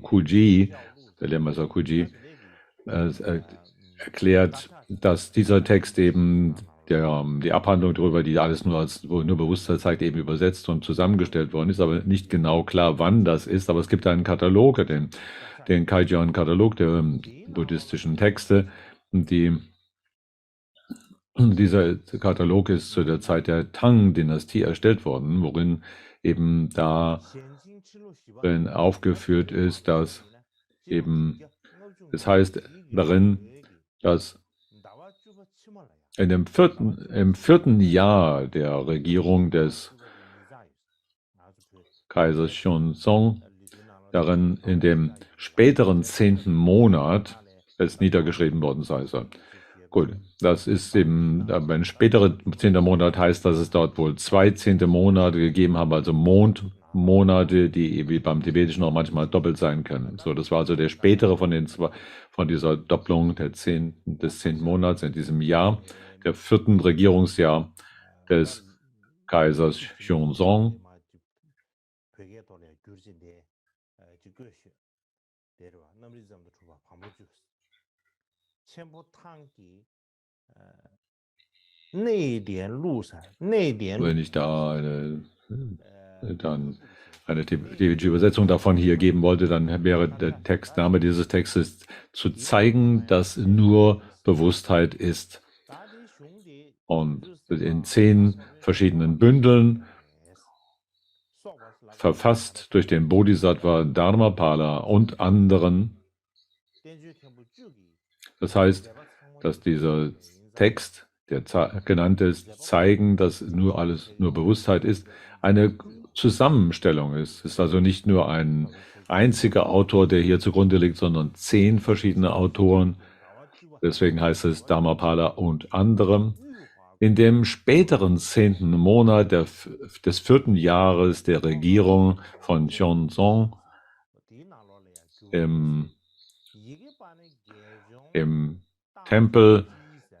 Kuji, der Lehrmeister Kuji, erklärt, dass dieser Text eben die Abhandlung darüber, die alles nur Bewusstsein zeigt, eben übersetzt und zusammengestellt worden ist, aber nicht genau klar, wann das ist. Aber es gibt einen Katalog, den Kaijian-Katalog der buddhistischen Texte. Dieser Katalog ist zu der Zeit der Tang-Dynastie erstellt worden, worin eben darin aufgeführt ist, dass eben, es heißt darin, dass im vierten Jahr der Regierung des Kaisers Xuanzong, darin in dem späteren 10. Monat es niedergeschrieben worden sei. Gut, das ist eben, ein späterer 10. Monat heißt, dass es dort wohl 2 10. Monate gegeben haben, also Mondmonate, die wie beim Tibetischen auch manchmal doppelt sein können. So, das war also der spätere von dieser Doppelung des 10. Monats in diesem Jahr, der 4. Regierungsjahr des Kaisers Xuanzong. Wenn ich da eine tibetische Übersetzung davon hier geben wollte, dann wäre der Name dieses Textes zu zeigen, dass nur Bewusstheit ist. Und in 10 verschiedenen Bündeln, verfasst durch den Bodhisattva Dharmapala und anderen. Das heißt, dass dieser Text, der genannt ist, zeigen, dass alles nur Bewusstheit ist, eine Zusammenstellung ist. Es ist also nicht nur ein einziger Autor, der hier zugrunde liegt, sondern 10 verschiedene Autoren. Deswegen heißt es Dharmapala und anderem. In dem späteren 10. Monat des 4. Jahres der Regierung von Xuanzong im Tempel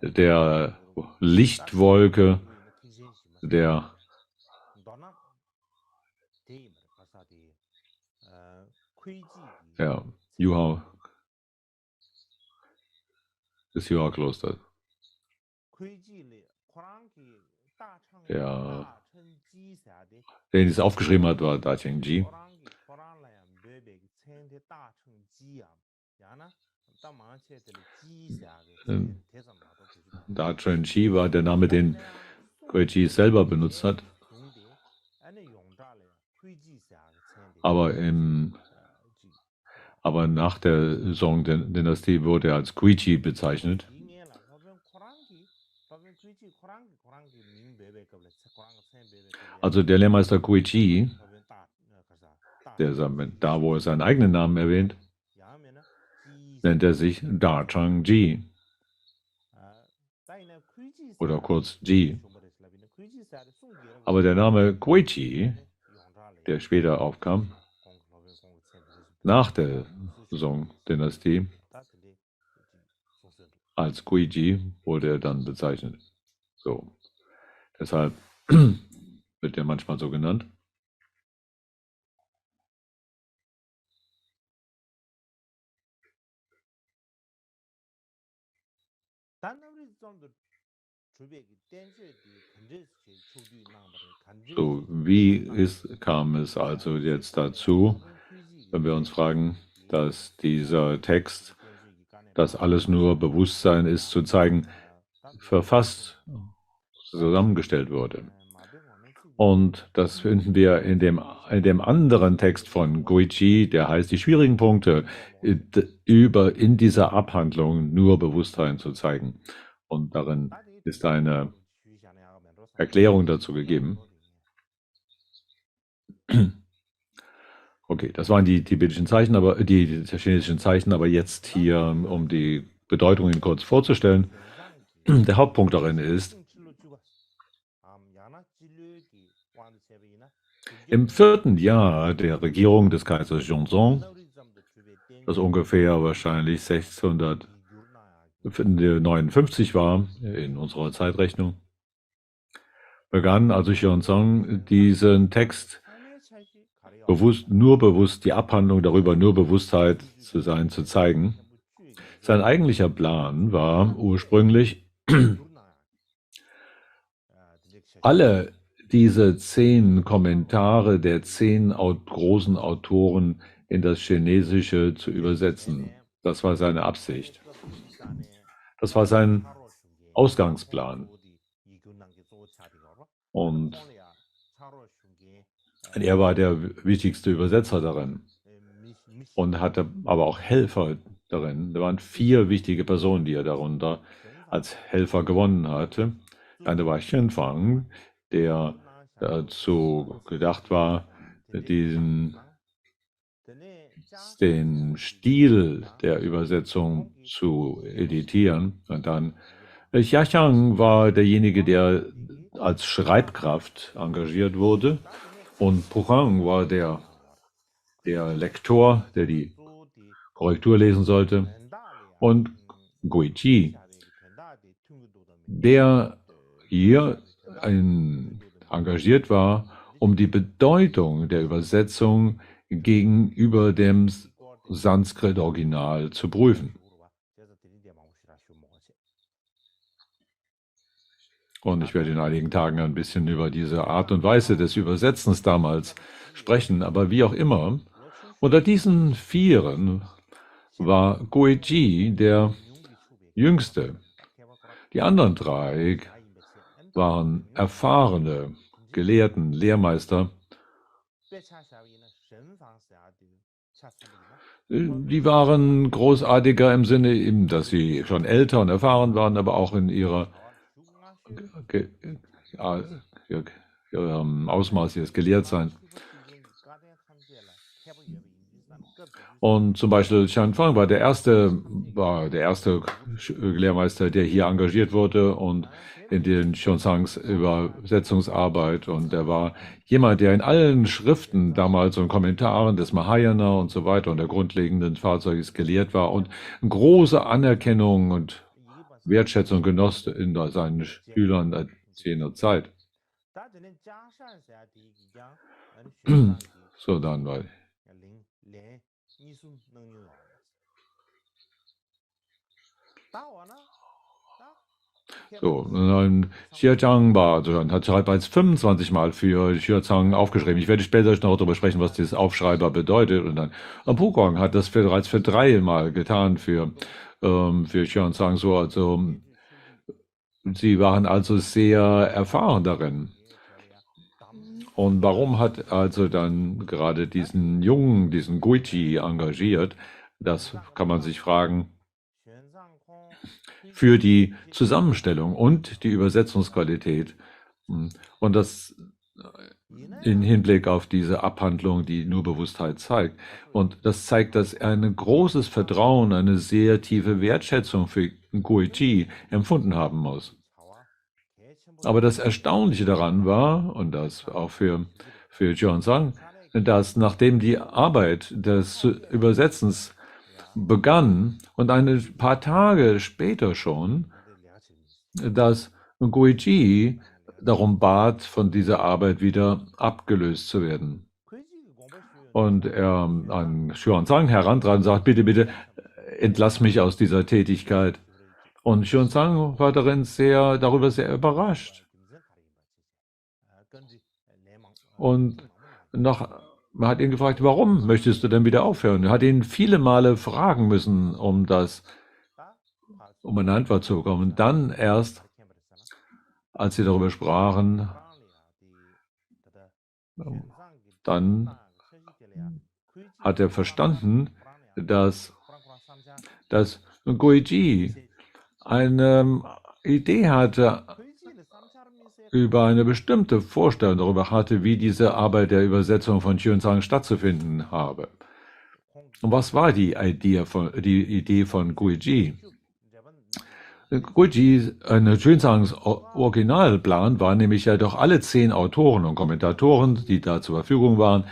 der Lichtwolke des Yuha-Klosters. Der es aufgeschrieben hat, war Da Cheng-ji. Da Cheng-ji war der Name, den Kuei-ji selber benutzt hat. Aber nach der Song-Dynastie wurde er als Kuei-ji bezeichnet. Also der Lehrmeister Guiqi, der da, wo er seinen eigenen Namen erwähnt, nennt er sich Da Chang-ji oder kurz Ji. Aber der Name Guiqi, der später aufkam, nach der Song-Dynastie, als Guiji wurde er dann bezeichnet. So. Deshalb wird er manchmal so genannt. So, kam es also jetzt dazu, wenn wir uns fragen, dass dieser Text, dass alles nur Bewusstsein ist, zu zeigen, verfasst, zusammengestellt wurde. Und das finden wir in dem anderen Text von Guiqi, der heißt die schwierigen Punkte, in dieser Abhandlung nur Bewusstsein zu zeigen. Und darin ist eine Erklärung dazu gegeben. Okay, das waren die tibetischen Zeichen, aber die chinesischen Zeichen, aber jetzt hier, um die Bedeutungen kurz vorzustellen. Der Hauptpunkt darin ist, im 4. Jahr der Regierung des Kaisers Yongzhong, das ungefähr wahrscheinlich 659 war in unserer Zeitrechnung, begann also Xuanzang diesen Text nur bewusst die Abhandlung darüber, nur Bewusstheit zu sein, zu zeigen. Sein eigentlicher Plan war ursprünglich, alle diese 10 Kommentare der 10 großen Autoren in das Chinesische zu übersetzen. Das war seine Absicht. Das war sein Ausgangsplan. Und er war der wichtigste Übersetzer darin und hatte aber auch Helfer darin. Da waren 4 wichtige Personen, die er darunter als Helfer gewonnen hatte. Eine war Xianfang, der dazu gedacht war, den Stil der Übersetzung zu editieren. Und dann Xiaxiang war derjenige, der als Schreibkraft engagiert wurde. Und Puchang war der Lektor, der die Korrektur lesen sollte. Und Guiqi, der hier engagiert war, um die Bedeutung der Übersetzung gegenüber dem Sanskrit-Original zu prüfen. Und ich werde in einigen Tagen ein bisschen über diese Art und Weise des Übersetzens damals sprechen. Aber wie auch immer, unter diesen 4 war Guiqi der Jüngste. Die anderen 3 waren erfahrene Gelehrten, Lehrmeister. Die waren großartiger im Sinne, eben, dass sie schon älter und erfahren waren, aber auch in ihrer Ausmaß ihres Gelehrtseins. Und zum Beispiel Xianfang war der erste Lehrmeister, der hier engagiert wurde und in den Xuanzangs Übersetzungsarbeit. Und er war jemand, der in allen Schriften damals und Kommentaren des Mahayana und so weiter und der grundlegenden Fahrzeuges gelehrt war und eine große Anerkennung und Wertschätzung genoss in seinen Schülern jener Zeit. So, dann war so, Xiaozhang hat bereits 25 Mal für Xiaozhang aufgeschrieben. Ich werde später noch darüber sprechen, was dieses Aufschreiber bedeutet. Und dann Pukong hat das bereits für 3 Mal getan für Xiaozhang. So, also sie waren also sehr erfahren darin. Und warum hat also dann gerade diesen Guiqi engagiert? Das kann man sich fragen. für die Zusammenstellung und die Übersetzungsqualität. Und das in Hinblick auf diese Abhandlung, die nur Bewusstheit zeigt. Und das zeigt, dass er ein großes Vertrauen, eine sehr tiefe Wertschätzung für Guichi empfunden haben muss. Aber das Erstaunliche daran war, und das auch für Xuanzang, dass nachdem die Arbeit des Übersetzens begann und ein paar Tage später schon, dass Guichi darum bat, von dieser Arbeit wieder abgelöst zu werden. Und er an Xuanzang herantrat und sagt, bitte, bitte, entlass mich aus dieser Tätigkeit. Und Xuanzang war darüber sehr überrascht. Und man hat ihn gefragt, warum möchtest du denn wieder aufhören? Er hat ihn viele Male fragen müssen, um eine Antwort zu bekommen. Und dann erst, als sie darüber sprachen, dann hat er verstanden, dass Guichi eine Idee hatte, über eine bestimmte Vorstellung darüber hatte, wie diese Arbeit der Übersetzung von Xuanzang stattzufinden habe. Und was war die Idee von Guichi? Xuanzangs Originalplan war nämlich ja doch alle 10 Autoren und Kommentatoren, die da zur Verfügung waren,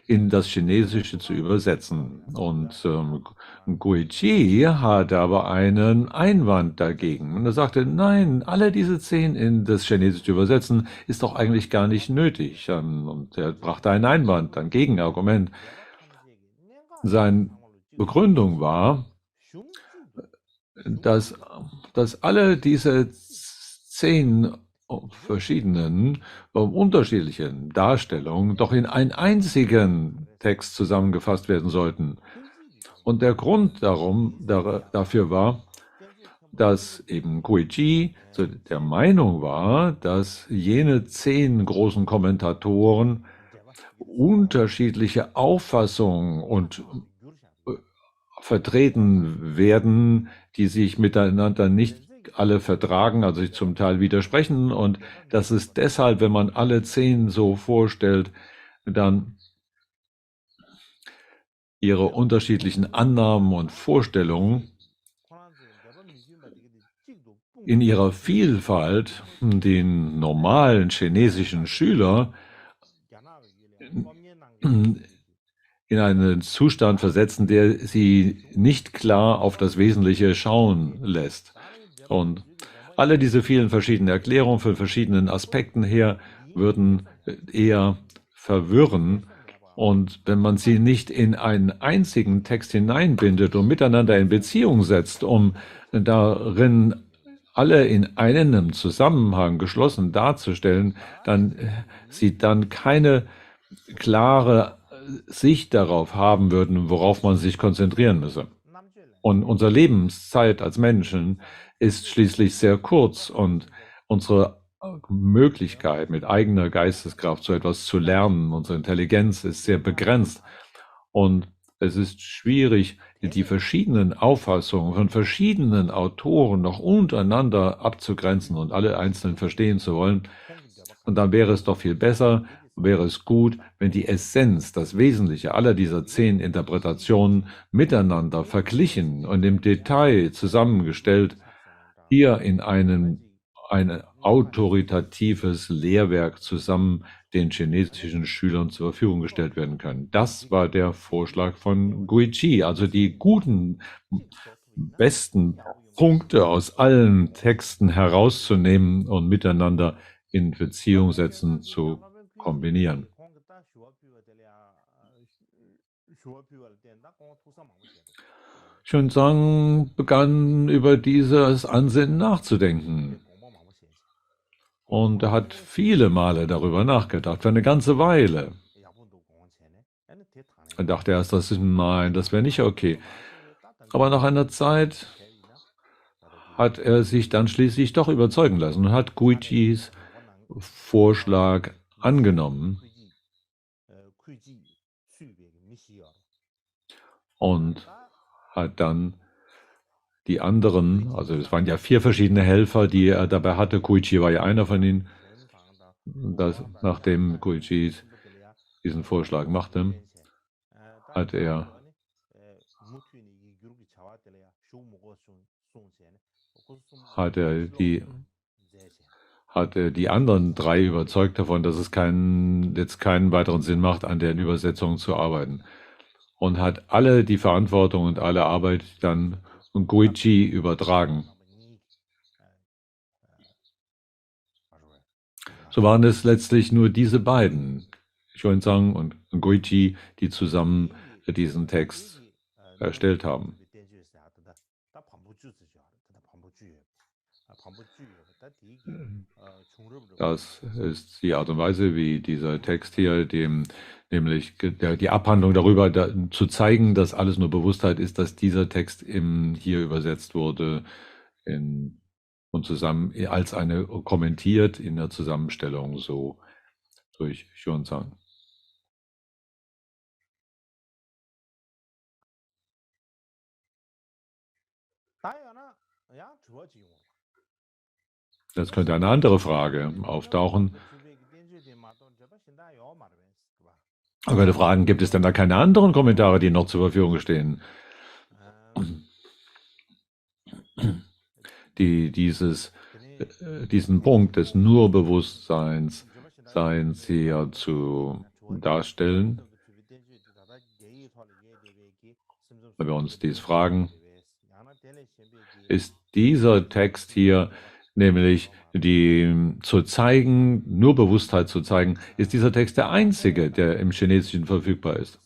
in das Chinesische zu übersetzen. Und Guichi hatte aber einen Einwand dagegen. Und er sagte, nein, alle diese 10 in das Chinesische zu übersetzen, ist doch eigentlich gar nicht nötig. Und er brachte einen Einwand, ein Gegenargument. Seine Begründung war, dass alle diese 10 verschiedenen, unterschiedlichen Darstellungen doch in einen einzigen Text zusammengefasst werden sollten. Und der Grund dafür war, dass eben Guichi der Meinung war, dass jene 10 großen Kommentatoren unterschiedliche Auffassungen und vertreten werden, die sich miteinander nicht alle vertragen, also sich zum Teil widersprechen. Und das ist deshalb, wenn man alle 10 so vorstellt, dann ihre unterschiedlichen Annahmen und Vorstellungen in ihrer Vielfalt den normalen chinesischen Schüler in einen Zustand versetzen, der sie nicht klar auf das Wesentliche schauen lässt. Und alle diese vielen verschiedenen Erklärungen von verschiedenen Aspekten her würden eher verwirren. Und wenn man sie nicht in einen einzigen Text hineinbindet und miteinander in Beziehung setzt, um darin alle in einem Zusammenhang geschlossen darzustellen, dann sie dann keine klare Sicht darauf haben würden, worauf man sich konzentrieren müsse. Und unsere Lebenszeit als Menschen ist schließlich sehr kurz und unsere Möglichkeit, mit eigener Geisteskraft so etwas zu lernen, unsere Intelligenz ist sehr begrenzt. Und es ist schwierig, die verschiedenen Auffassungen von verschiedenen Autoren noch untereinander abzugrenzen und alle einzeln verstehen zu wollen. Und dann wäre es doch viel besser, wäre es gut, wenn die Essenz, das Wesentliche aller dieser 10 Interpretationen miteinander verglichen und im Detail zusammengestellt hier in ein autoritatives Lehrwerk zusammen den chinesischen Schülern zur Verfügung gestellt werden können. Das war der Vorschlag von Guichi, also die guten, besten Punkte aus allen Texten herauszunehmen und miteinander in Beziehung setzen zu kombinieren. Xuanzang begann über dieses Ansinnen nachzudenken. Und er hat viele Male darüber nachgedacht, für eine ganze Weile. Er dachte erst, nein, das wäre nicht okay. Aber nach einer Zeit hat er sich dann schließlich doch überzeugen lassen und hat Guichis Vorschlag angenommen und hat dann die anderen, also es waren ja 4 verschiedene Helfer, die er dabei hatte. Koichi war ja einer von ihnen. Nachdem Koichi diesen Vorschlag machte, hat er die anderen 3 überzeugt davon, dass es jetzt keinen weiteren Sinn macht, an den Übersetzungen zu arbeiten. Und hat alle die Verantwortung und alle Arbeit dann an Koichi übertragen. So waren es letztlich nur diese beiden, Xuanzang und Koichi, die zusammen diesen Text erstellt haben. Das ist die Art und Weise, wie dieser Text hier, nämlich die Abhandlung darüber zu zeigen, dass alles nur Bewusstheit ist, dass dieser Text hier übersetzt wurde und zusammen als eine kommentiert in der Zusammenstellung so durch Xuanzang. Jetzt könnte eine andere Frage auftauchen. Man könnte fragen, gibt es denn da keine anderen Kommentare, die noch zur Verfügung stehen, die diesen Punkt des Nur-Bewusstseins hier zu darstellen? Wenn wir uns dies fragen, ist dieser Text hier, nämlich zu zeigen, nur Bewusstheit zu zeigen, ist dieser Text der einzige, der im Chinesischen verfügbar ist.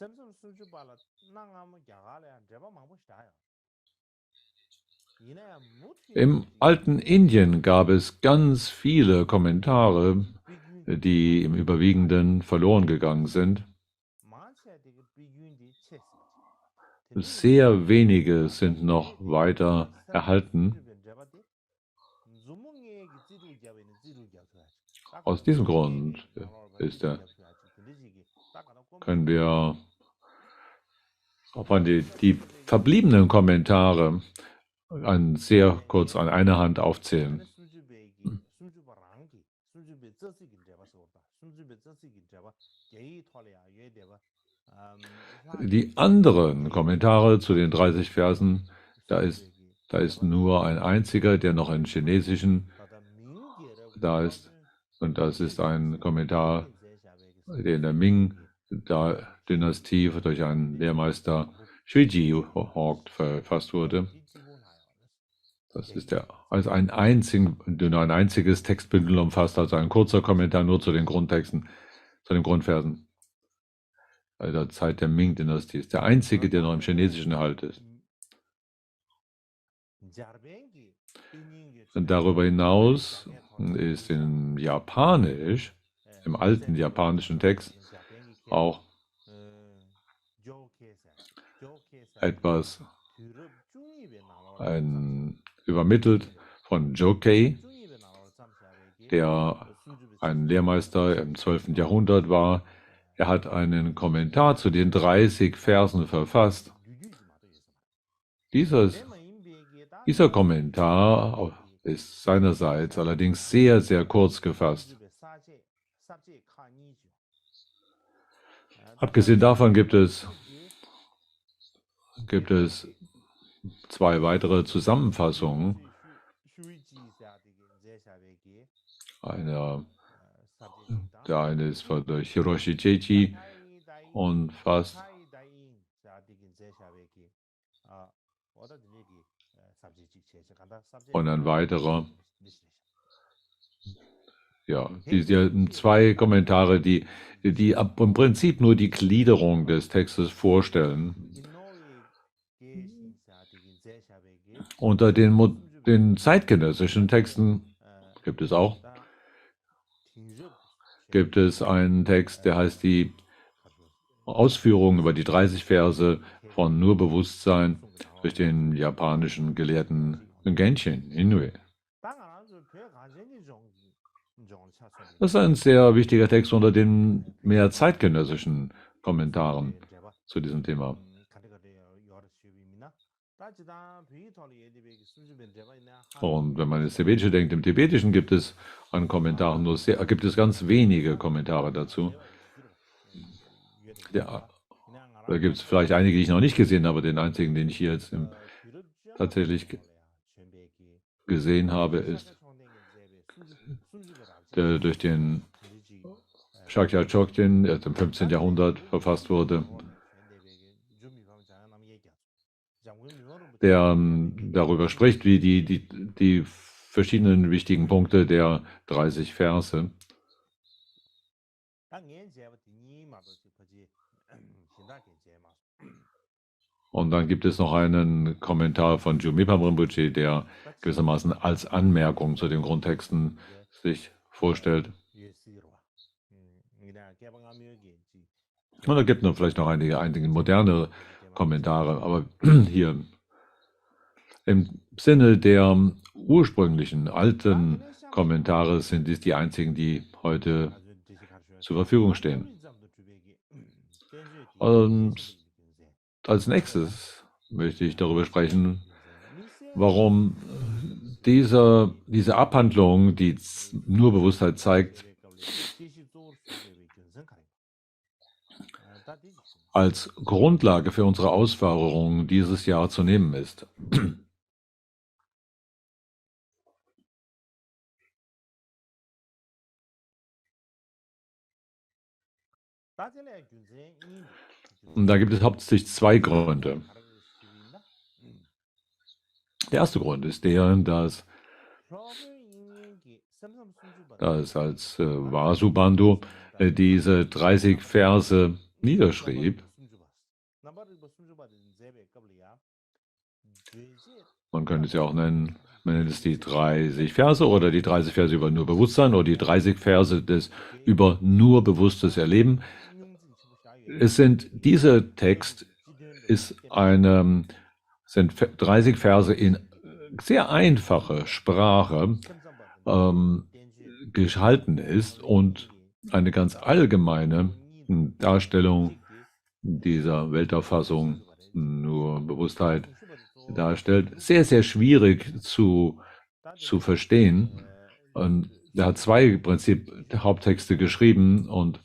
Im alten Indien gab es ganz viele Kommentare, die im Überwiegenden verloren gegangen sind. Sehr wenige sind noch weiter erhalten. Aus diesem Grund können wir auf die verbliebenen Kommentare sehr kurz an einer Hand aufzählen. Die anderen Kommentare zu den 30 Versen, da ist nur ein einziger, der noch in Chinesischen da ist. Und das ist ein Kommentar, der in der Ming-Dynastie durch einen Lehrmeister Shuiji Hawk verfasst wurde. Das ist also ein einziges Textbündel umfasst, also ein kurzer Kommentar nur zu den Grundtexten, zu den Grundversen. Der Zeit der Ming-Dynastie ist der einzige, der noch im Chinesischen erhalten ist. Und darüber hinaus ist im Japanisch, im alten japanischen Text, auch etwas übermittelt von Jokei, der ein Lehrmeister im 12. Jahrhundert war. Er hat einen Kommentar zu den 30 Versen verfasst. Dieser Kommentar ist seinerseits allerdings sehr, sehr kurz gefasst. Abgesehen davon gibt es 2 weitere Zusammenfassungen. Der eine ist durch Hiroshi Cheichi und fast und ein weiterer. Ja, die 2 Kommentare, die im Prinzip nur die Gliederung des Textes vorstellen. Unter den zeitgenössischen Texten gibt es einen Text, der heißt die Ausführungen über die 30 Verse von Nur Bewusstsein durch den japanischen Gelehrten Genshin Inoue. Das ist ein sehr wichtiger Text unter den mehr zeitgenössischen Kommentaren zu diesem Thema. Und wenn man ins Tibetische denkt, im Tibetischen gibt es an Kommentaren gibt es ganz wenige Kommentare dazu. Ja, da gibt es vielleicht einige, die ich noch nicht gesehen habe. Den einzigen, den ich hier jetzt tatsächlich gesehen habe, ist der durch den Shakya Chokden, der im 15. Jahrhundert verfasst wurde, der darüber spricht, wie die verschiedenen wichtigen Punkte der 30 Verse. Und dann gibt es noch einen Kommentar von Jumipa Rinpoche, der gewissermaßen als Anmerkung zu den Grundtexten sich vorstellt. Und da gibt es vielleicht noch einige moderne Kommentare, aber hier im Sinne der ursprünglichen alten Kommentare sind dies die einzigen, die heute zur Verfügung stehen. Und als nächstes möchte ich darüber sprechen, warum diese Abhandlung, die nur Bewusstheit zeigt, als Grundlage für unsere Ausfahrung dieses Jahr zu nehmen ist. Und da gibt es hauptsächlich zwei Gründe. Der erste Grund ist der, dass als Vasubandhu diese 30 Verse niederschrieb, man könnte es ja auch nennen, man nennt es die 30 Verse oder die 30 Verse über nur Bewusstsein oder die 30 Verse über nur bewusstes Erleben. Dieser Text sind 30 Verse in sehr einfache Sprache gehalten ist und eine ganz allgemeine Darstellung dieser Weltauffassung, nur Bewusstheit darstellt, sehr, sehr schwierig zu verstehen. Und er hat zwei im Prinzip Haupttexte geschrieben und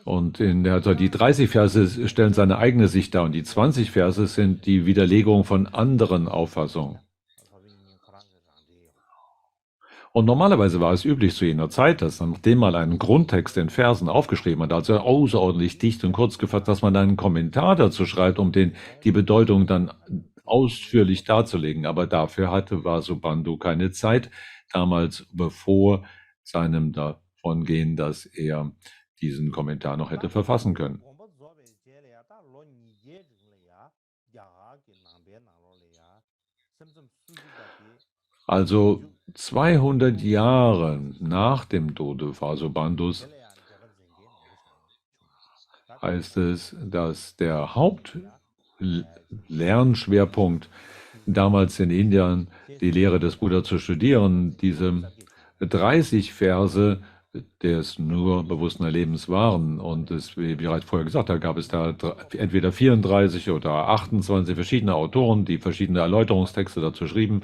die 30 Verse stellen seine eigene Sicht dar und die 20 Verse sind die Widerlegung von anderen Auffassungen. Und normalerweise war es üblich zu jener Zeit, dass nachdem man einen Grundtext in Versen aufgeschrieben hat, also außerordentlich dicht und kurz gefasst, dass man dann einen Kommentar dazu schreibt, um die Bedeutung dann ausführlich darzulegen. Aber dafür hatte Vasubandhu keine Zeit, damals bevor seinem Davongehen, dass er diesen Kommentar noch hätte verfassen können. Also 200 Jahre nach dem Tode Vasubandhus heißt es, dass der Hauptlernschwerpunkt damals in Indien, die Lehre des Buddha zu studieren, diese 30 Verse des nur bewussten Erlebens waren. Und wie bereits vorher gesagt, da gab es da entweder 34 oder 28 verschiedene Autoren, die verschiedene Erläuterungstexte dazu schrieben.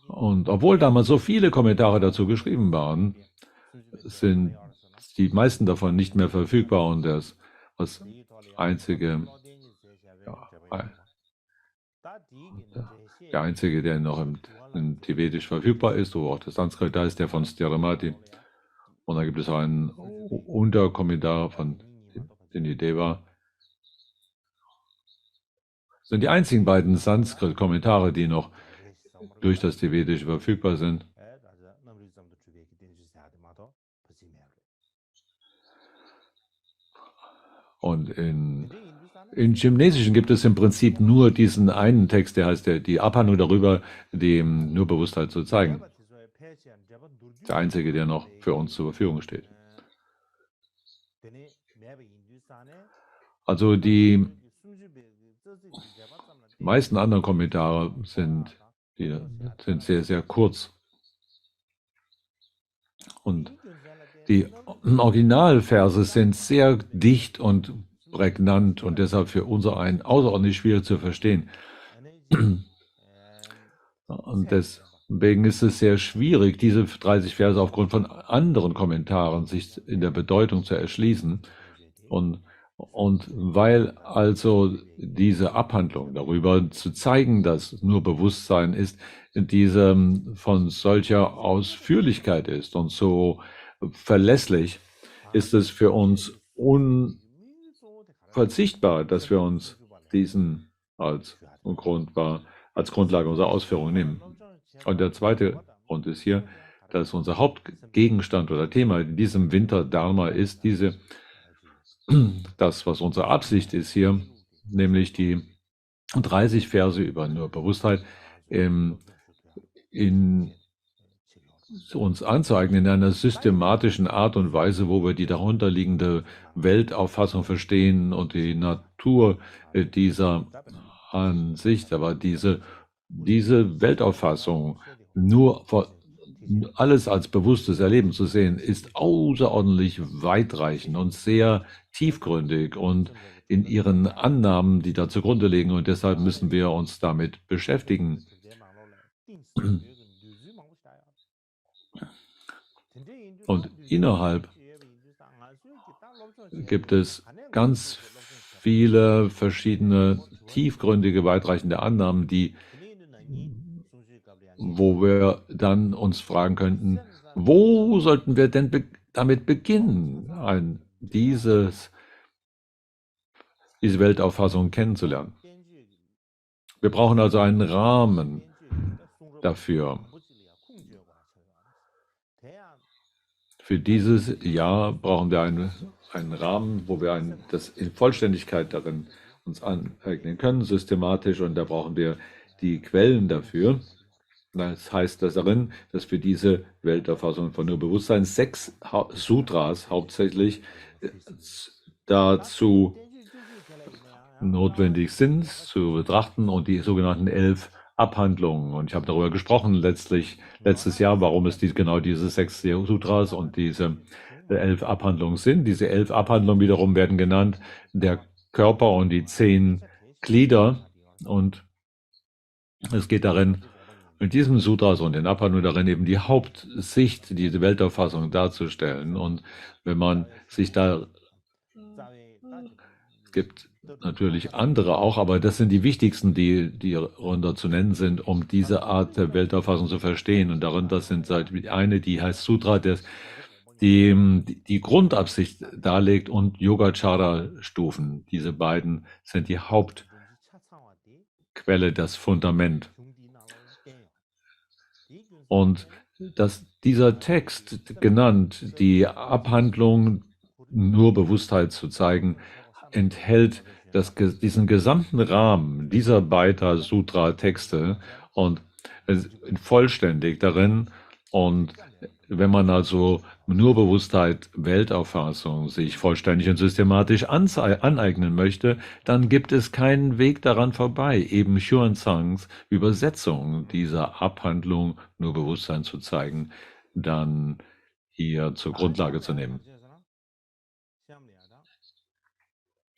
Und obwohl damals so viele Kommentare dazu geschrieben waren, sind die meisten davon nicht mehr verfügbar und der einzige, der noch in Tibetisch verfügbar ist, wo auch das Sanskrit da ist, der von Styaramati. Und da gibt es auch einen Unterkommentar von Dinideva. Das sind die einzigen beiden Sanskrit-Kommentare, die noch durch das Tibetische verfügbar sind. Und in Chinesischen gibt es im Prinzip nur diesen einen Text, der heißt die Abhandlung darüber, dem nur Bewusstheit zu zeigen. Der einzige, der noch für uns zur Verfügung steht. Also die meisten anderen Kommentare sind sehr, sehr kurz. Und die Originalverse sind sehr dicht und prägnant und deshalb für unser einen außerordentlich schwierig zu verstehen. Und deswegen ist es sehr schwierig, diese 30 Verse aufgrund von anderen Kommentaren sich in der Bedeutung zu erschließen. Und weil also diese Abhandlung darüber zu zeigen, dass nur Bewusstsein ist, diese von solcher Ausführlichkeit ist und so verlässlich, ist es für uns unverzichtbar, dass wir uns diesen als Grundlage unserer Ausführungen nehmen. Und der zweite Grund ist hier, dass unser Hauptgegenstand oder Thema in diesem Winter Dharma ist das, was unsere Absicht ist hier, nämlich die 30 Verse über nur Bewusstheit uns anzueignen in einer systematischen Art und Weise, wo wir die darunterliegende Weltauffassung verstehen und die Natur dieser Ansicht, aber diese Weltauffassung nur alles als bewusstes Erleben zu sehen, ist außerordentlich weitreichend und sehr tiefgründig und in ihren Annahmen, die da zugrunde liegen, und deshalb müssen wir uns damit beschäftigen. Und innerhalb gibt es ganz viele verschiedene tiefgründige, weitreichende Annahmen, wo wir dann uns fragen könnten, wo sollten wir denn damit beginnen, diese Weltauffassung kennenzulernen? Wir brauchen also einen Rahmen dafür. Für dieses Jahr brauchen wir einen Rahmen, wo wir das in Vollständigkeit darin uns aneignen können, systematisch, und da brauchen wir die Quellen dafür. Das heißt darin, dass für diese Weltauffassung von nur Bewusstsein 6 Sutras hauptsächlich dazu notwendig sind, zu betrachten, und die sogenannten 11 Abhandlungen. Und ich habe darüber gesprochen letztes Jahr, warum es genau diese 6 Sutras und diese 11 Abhandlungen sind. Diese 11 Abhandlungen wiederum werden genannt der Körper und die 10 Glieder. Und es geht darin, in diesem Sutras und den Abhandlungen darin eben die Hauptsicht, diese Weltauffassung darzustellen. Und wenn man sich es gibt natürlich andere auch, aber das sind die wichtigsten, die darunter zu nennen sind, um diese Art der Weltauffassung zu verstehen. Und darunter sind eine, die heißt Sutra, die Grundabsicht darlegt, und Yogacara-Stufen. Diese beiden sind die Hauptquelle, das Fundament. Und dieser Text, genannt, die Abhandlung nur Bewusstheit zu zeigen, enthält diesen gesamten Rahmen dieser Baita Sutra Texte und vollständig darin. Und wenn man also nur Bewusstheit, Weltauffassung sich vollständig und systematisch aneignen möchte, dann gibt es keinen Weg daran vorbei, eben Xuanzangs Übersetzung dieser Abhandlung nur Bewusstsein zu zeigen, dann hier zur Grundlage zu nehmen.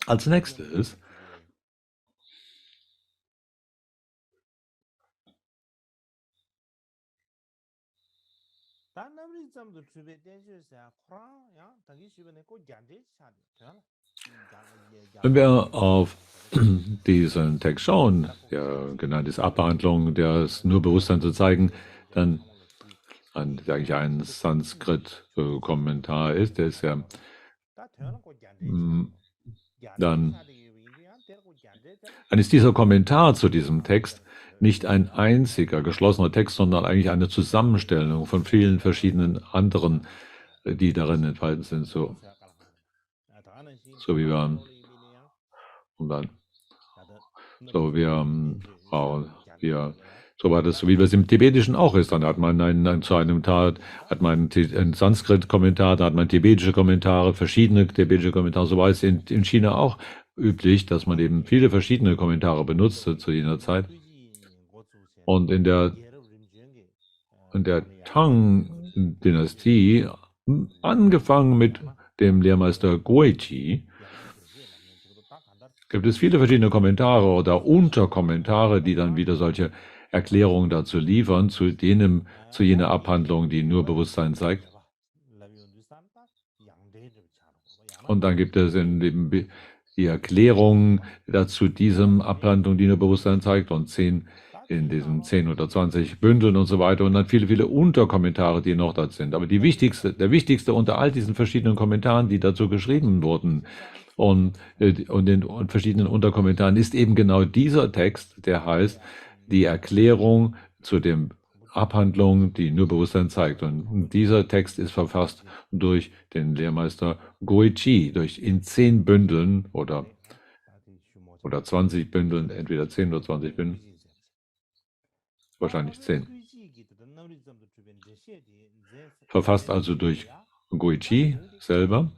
Als nächstes wenn wir auf diesen Text schauen, der genannt ist Abhandlung, der es nur Bewusstsein zu zeigen, dann eigentlich ein Sanskrit-Kommentar ist, der ist ja dann ist dieser Kommentar zu diesem Text nicht ein einziger geschlossener Text, sondern eigentlich eine Zusammenstellung von vielen verschiedenen anderen, die darin enthalten sind, so wie wir wie es im Tibetischen auch ist. Dann hat man zu einem Teil einen Sanskrit-Kommentar, da hat man tibetische Kommentare, verschiedene tibetische Kommentare. So war es in China auch üblich, dass man eben viele verschiedene Kommentare benutzte zu jener Zeit. Und in der Tang Dynastie, angefangen mit dem Lehrmeister Guiqi, gibt es viele verschiedene Kommentare oder Unterkommentare, die dann wieder solche Erklärungen dazu liefern, zu jener Abhandlung, die nur Bewusstsein zeigt. Und dann gibt es die Erklärung dazu diesem Abhandlung, die nur Bewusstsein zeigt, und in diesen 10 oder 20 Bündeln und so weiter, und dann viele, viele Unterkommentare, die noch dazu sind. Aber der wichtigste unter all diesen verschiedenen Kommentaren, die dazu geschrieben wurden, und den verschiedenen Unterkommentaren, ist eben genau dieser Text, der heißt die Erklärung zu dem Abhandlung, die nur Bewusstsein zeigt. Und dieser Text ist verfasst durch den Lehrmeister Guiqi, in 10 Bündeln oder 20 Bündeln, entweder 10 oder 20 Bündeln, wahrscheinlich 10. Verfasst also durch Guiqi selber.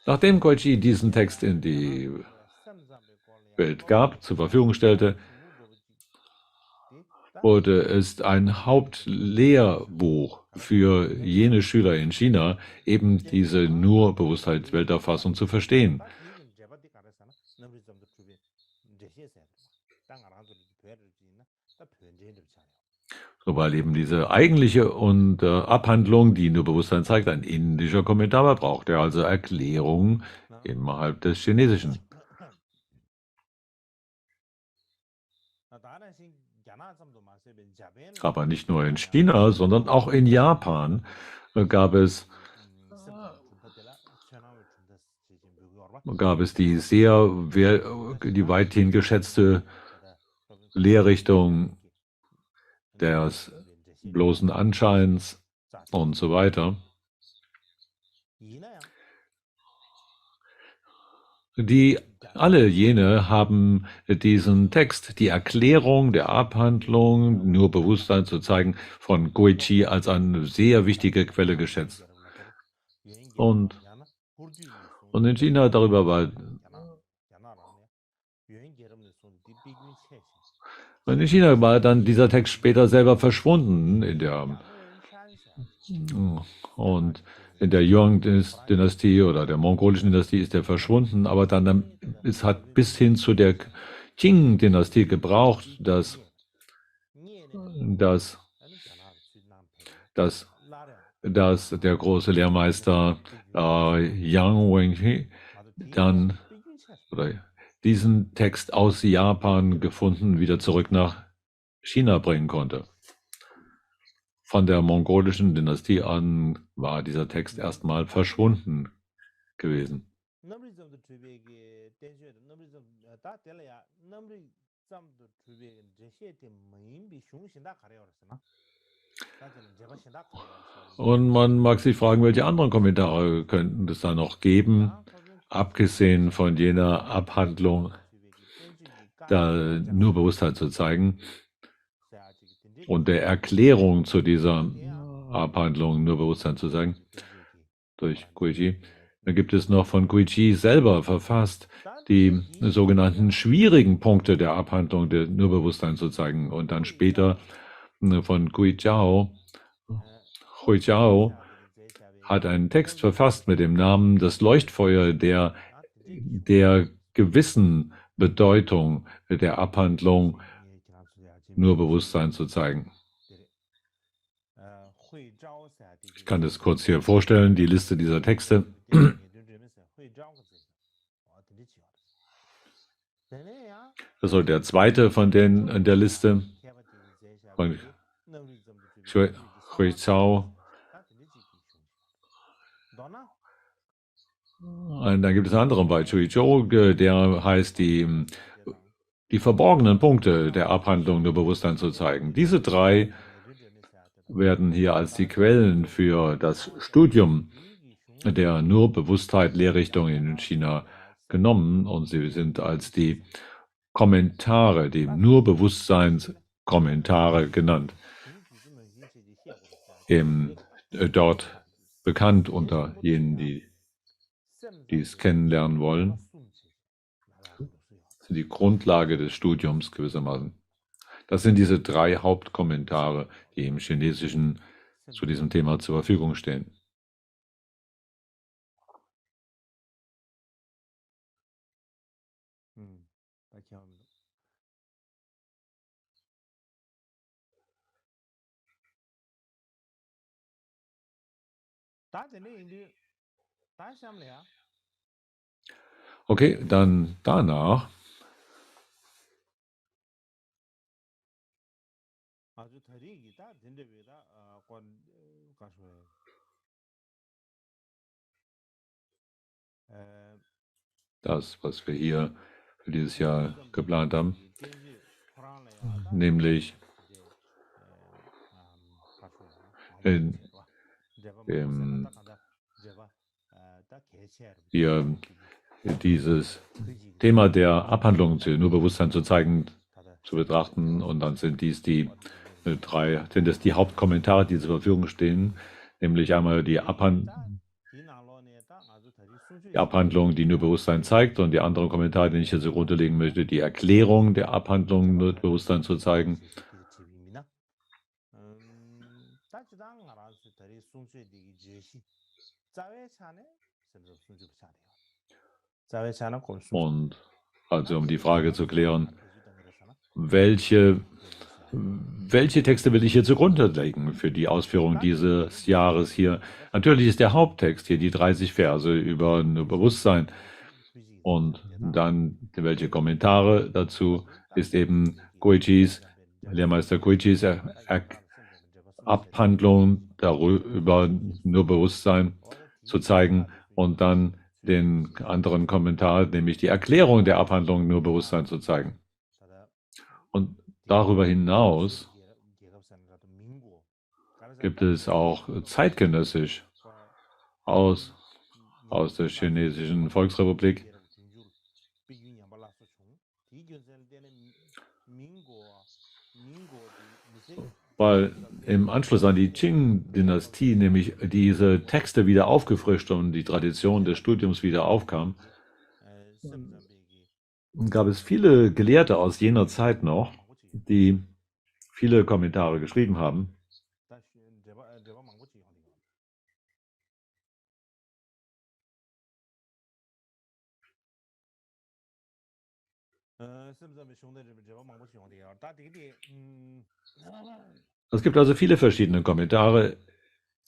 Nachdem Guiqi diesen Text in die Welt gab, zur Verfügung stellte, wurde es ein Hauptlehrbuch für jene Schüler in China, eben diese nur Bewusstheitswelterfassung zu verstehen. So, weil eben diese eigentliche Abhandlung, die nur Bewusstsein zeigt, ein indischer Kommentar war, braucht er also Erklärung innerhalb des Chinesischen. Aber nicht nur in China, sondern auch in Japan gab es die weithin geschätzte Lehrrichtung des bloßen Anscheins und so weiter. Alle jene haben diesen Text, die Erklärung der Abhandlung, nur Bewusstsein zu zeigen, von Guiqi als eine sehr wichtige Quelle geschätzt. Und in China darüber war. Und in China war dann dieser Text später selber verschwunden und in der Yuan-Dynastie oder der mongolischen Dynastie ist er verschwunden, aber dann es hat bis hin zu der Qing-Dynastie gebraucht, dass der große Lehrmeister Yang Wenhui dann diesen Text aus Japan gefunden, wieder zurück nach China bringen konnte. Von der mongolischen Dynastie an war dieser Text erstmal verschwunden gewesen. Und man mag sich fragen, welche anderen Kommentare könnten es da noch geben, abgesehen von jener Abhandlung, da nur Bewusstheit zu zeigen und der Erklärung zu dieser Abhandlung nur Bewusstsein zu zeigen durch Guiqi. Da gibt es noch von Guiqi selber verfasst die sogenannten schwierigen Punkte der Abhandlung der nur Bewusstsein zu zeigen, und dann später von Huijiao hat einen Text verfasst mit dem Namen Das Leuchtfeuer der gewissen Bedeutung der Abhandlung nur Bewusstsein zu zeigen. Ich kann das kurz hier vorstellen, die Liste dieser Texte. Das ist der zweite von denen in der Liste, von Huizhao. Und dann gibt es einen anderen bei Chuizhou, der heißt die verborgenen Punkte der Abhandlung nur Bewusstsein zu zeigen. Diese 3 werden hier als die Quellen für das Studium der Nur-Bewusstheit-Lehrrichtung in China genommen, und sie sind als die Kommentare, die Nur-Bewusstseins-Kommentare genannt, dort bekannt unter jenen, die es kennenlernen wollen. Das sind die Grundlage des Studiums gewissermaßen. Das sind diese 3 Hauptkommentare, die im Chinesischen zu diesem Thema zur Verfügung stehen. Okay, dann danach das, was wir hier für dieses Jahr geplant haben, nämlich hier dieses Thema der Abhandlung zu nur Bewusstsein zu zeigen, zu betrachten, und dann sind dies die Hauptkommentare, die zur Verfügung stehen, nämlich einmal die Abhandlung, die nur Bewusstsein zeigt, und die anderen Kommentare, den ich hier zugrunde legen möchte, die Erklärung der Abhandlung, nur Bewusstsein zu zeigen. Und also um die Frage zu klären, welche Texte will ich hier zugrunde legen für die Ausführung dieses Jahres hier? Natürlich ist der Haupttext hier die 30 Verse über nur Bewusstsein. Und dann welche Kommentare dazu ist eben Lehrmeister Koichis Abhandlung darüber nur Bewusstsein zu zeigen, und dann den anderen Kommentar, nämlich die Erklärung der Abhandlung nur Bewusstsein zu zeigen. Und darüber hinaus gibt es auch zeitgenössisch aus der chinesischen Volksrepublik weil im Anschluss an die Qing-Dynastie nämlich diese Texte wieder aufgefrischt und die Tradition des Studiums wieder aufkam, gab es viele Gelehrte aus jener Zeit noch, die viele Kommentare geschrieben haben. Es gibt also viele verschiedene Kommentare,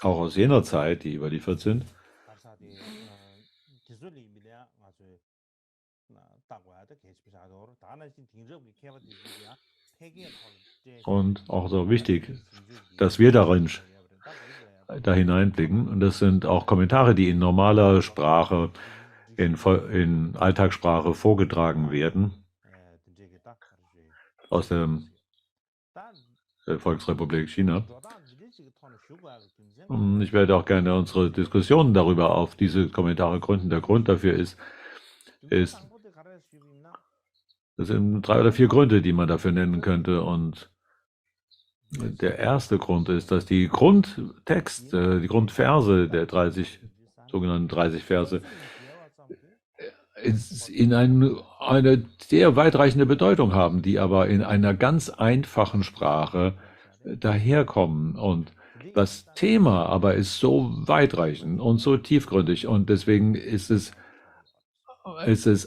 auch aus jener Zeit, die überliefert sind. Und auch so wichtig, dass wir da hineinblicken. Und das sind auch Kommentare, die in normaler Sprache, in Alltagssprache vorgetragen werden aus der Volksrepublik China. Ich werde auch gerne unsere Diskussionen darüber auf diese Kommentare gründen. Der Grund dafür ist, das sind 3 oder 4 Gründe, die man dafür nennen könnte. Und der erste Grund ist, dass die Grundtexte, die Grundverse der sogenannten 30 Verse, in eine sehr weitreichende Bedeutung haben, die aber in einer ganz einfachen Sprache daherkommen. Und das Thema aber ist so weitreichend und so tiefgründig, und deswegen ist es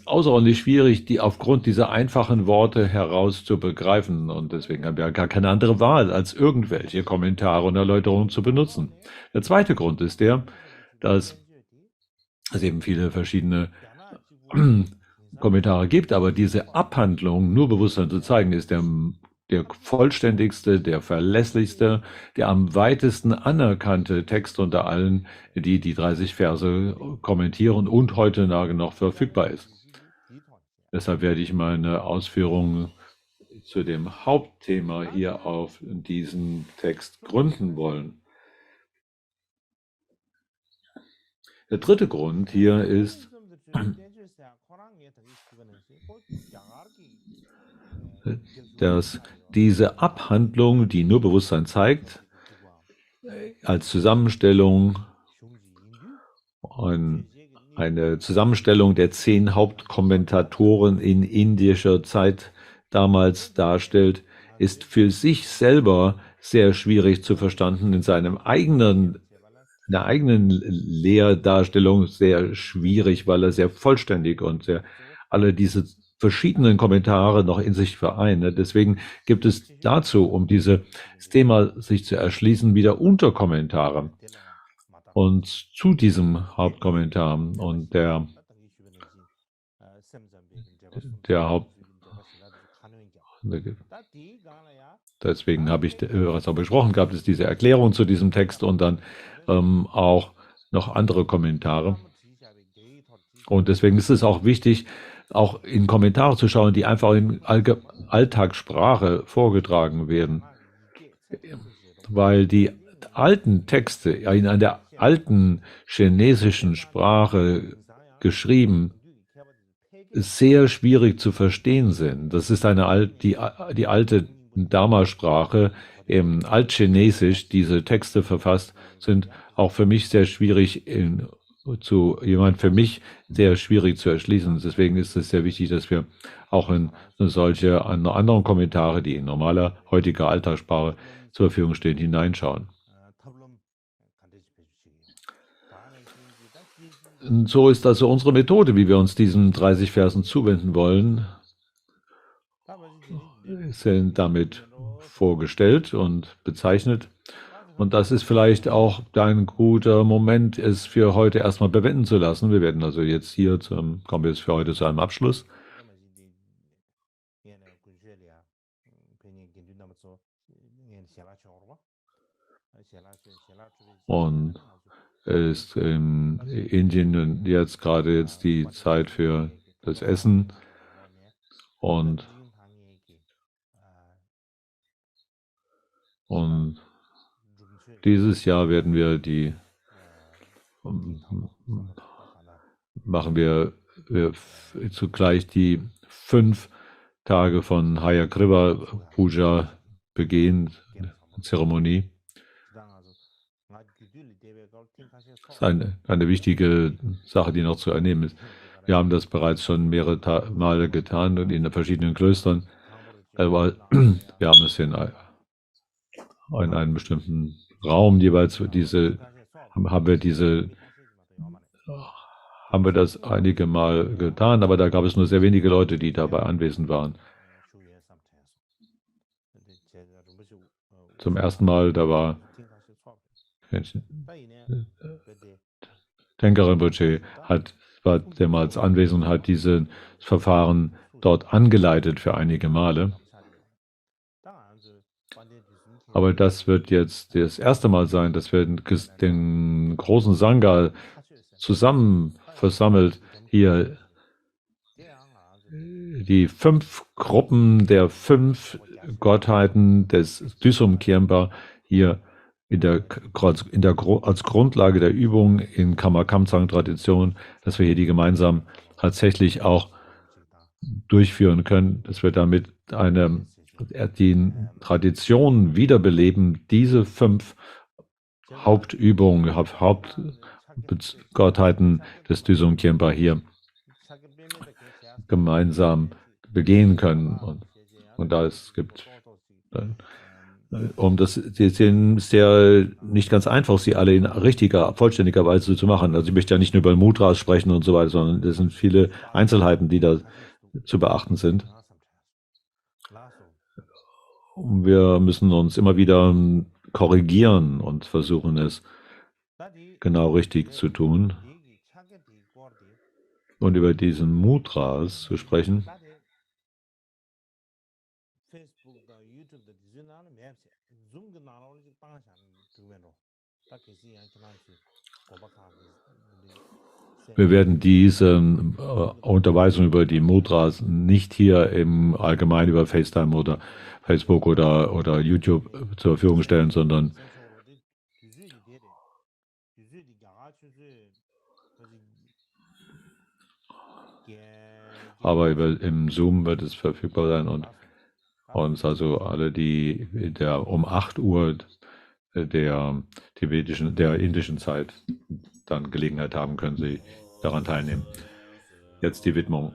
außerordentlich schwierig, die aufgrund dieser einfachen Worte heraus zu begreifen, und deswegen haben wir gar keine andere Wahl, als irgendwelche Kommentare und Erläuterungen zu benutzen. Der zweite Grund ist dass es eben viele verschiedene Kommentare gibt, aber diese Abhandlung nur Bewusstsein zu zeigen, ist der vollständigste, der verlässlichste, der am weitesten anerkannte Text unter allen, die 30 Verse kommentieren und heute noch verfügbar ist. Deshalb werde ich meine Ausführungen zu dem Hauptthema hier auf diesen Text gründen wollen. Der dritte Grund hier ist, dass diese Abhandlung, die nur Bewusstsein zeigt, als Zusammenstellung, eine Zusammenstellung der 10 Hauptkommentatoren in indischer Zeit damals darstellt, ist für sich selber sehr schwierig zu verstanden, in der eigenen Lehrdarstellung sehr schwierig, weil er sehr vollständig und alle diese verschiedenen Kommentare noch in sich vereint. Deswegen gibt es dazu, um dieses Thema sich zu erschließen, wieder Unterkommentare. Und zu diesem Hauptkommentar und der Haupt, deswegen habe ich was auch besprochen gehabt, ist diese Erklärung zu diesem Text und dann auch noch andere Kommentare. Und deswegen ist es auch wichtig, auch in Kommentare zu schauen, die einfach in Alltagssprache vorgetragen werden. Weil die alten Texte in einer alten chinesischen Sprache geschrieben sehr schwierig zu verstehen sind. Das ist die alte Dharma-Sprache, im Altchinesisch, diese Texte verfasst, sind auch für mich sehr schwierig für mich sehr schwierig zu erschließen. Deswegen ist es sehr wichtig, dass wir auch in solche anderen Kommentare, die in normaler heutiger Alltagssprache zur Verfügung stehen, hineinschauen. Und so ist also unsere Methode, wie wir uns diesen 30 Versen zuwenden wollen, sind damit vorgestellt und bezeichnet. Und das ist vielleicht auch ein guter Moment, es für heute erstmal bewenden zu lassen. Wir werden also jetzt hier kommen wir jetzt für heute zu einem Abschluss. Und es ist in Indien jetzt gerade die Zeit für das Essen und dieses Jahr werden wir machen wir zugleich die 5 Tage von Hayagriva Puja begehen, Zeremonie. Das ist eine wichtige Sache, die noch zu ernehmen ist. Wir haben das bereits schon mehrere Male getan und in verschiedenen Klöstern, aber wir haben es in einem bestimmten Raum jeweils haben wir das einige Mal getan, aber da gab es nur sehr wenige Leute, die dabei anwesend waren. Zum ersten Mal, da war Tenka Rinpoche war damals anwesend und hat dieses Verfahren dort angeleitet für einige Male. Aber das wird jetzt das erste Mal sein, dass wir den großen Sangha zusammen versammelt hier die 5 Gruppen der 5 Gottheiten des Dysum Khyentse hier als Grundlage der Übung in Karma-Kamtsang-Tradition, dass wir hier die gemeinsam tatsächlich auch durchführen können, dass wir damit die Tradition wiederbeleben, diese 5 Hauptübungen, Hauptgottheiten des Dysum Khyentse hier gemeinsam begehen können. Und da es gibt, die sind ja nicht ganz einfach, sie alle in vollständiger Weise zu machen. Also ich möchte ja nicht nur über Mudras sprechen und so weiter, sondern es sind viele Einzelheiten, die da zu beachten sind. Und wir müssen uns immer wieder korrigieren und versuchen, es genau richtig zu tun. Und über diesen Mudras zu sprechen. Wir werden diese Unterweisung über die Mudras nicht hier im Allgemeinen über FaceTime oder Facebook oder YouTube zur Verfügung stellen, sondern aber im Zoom wird es verfügbar sein und also alle, die um 8 Uhr der indischen Zeit dann Gelegenheit haben, können sie daran teilnehmen. Jetzt die Widmung.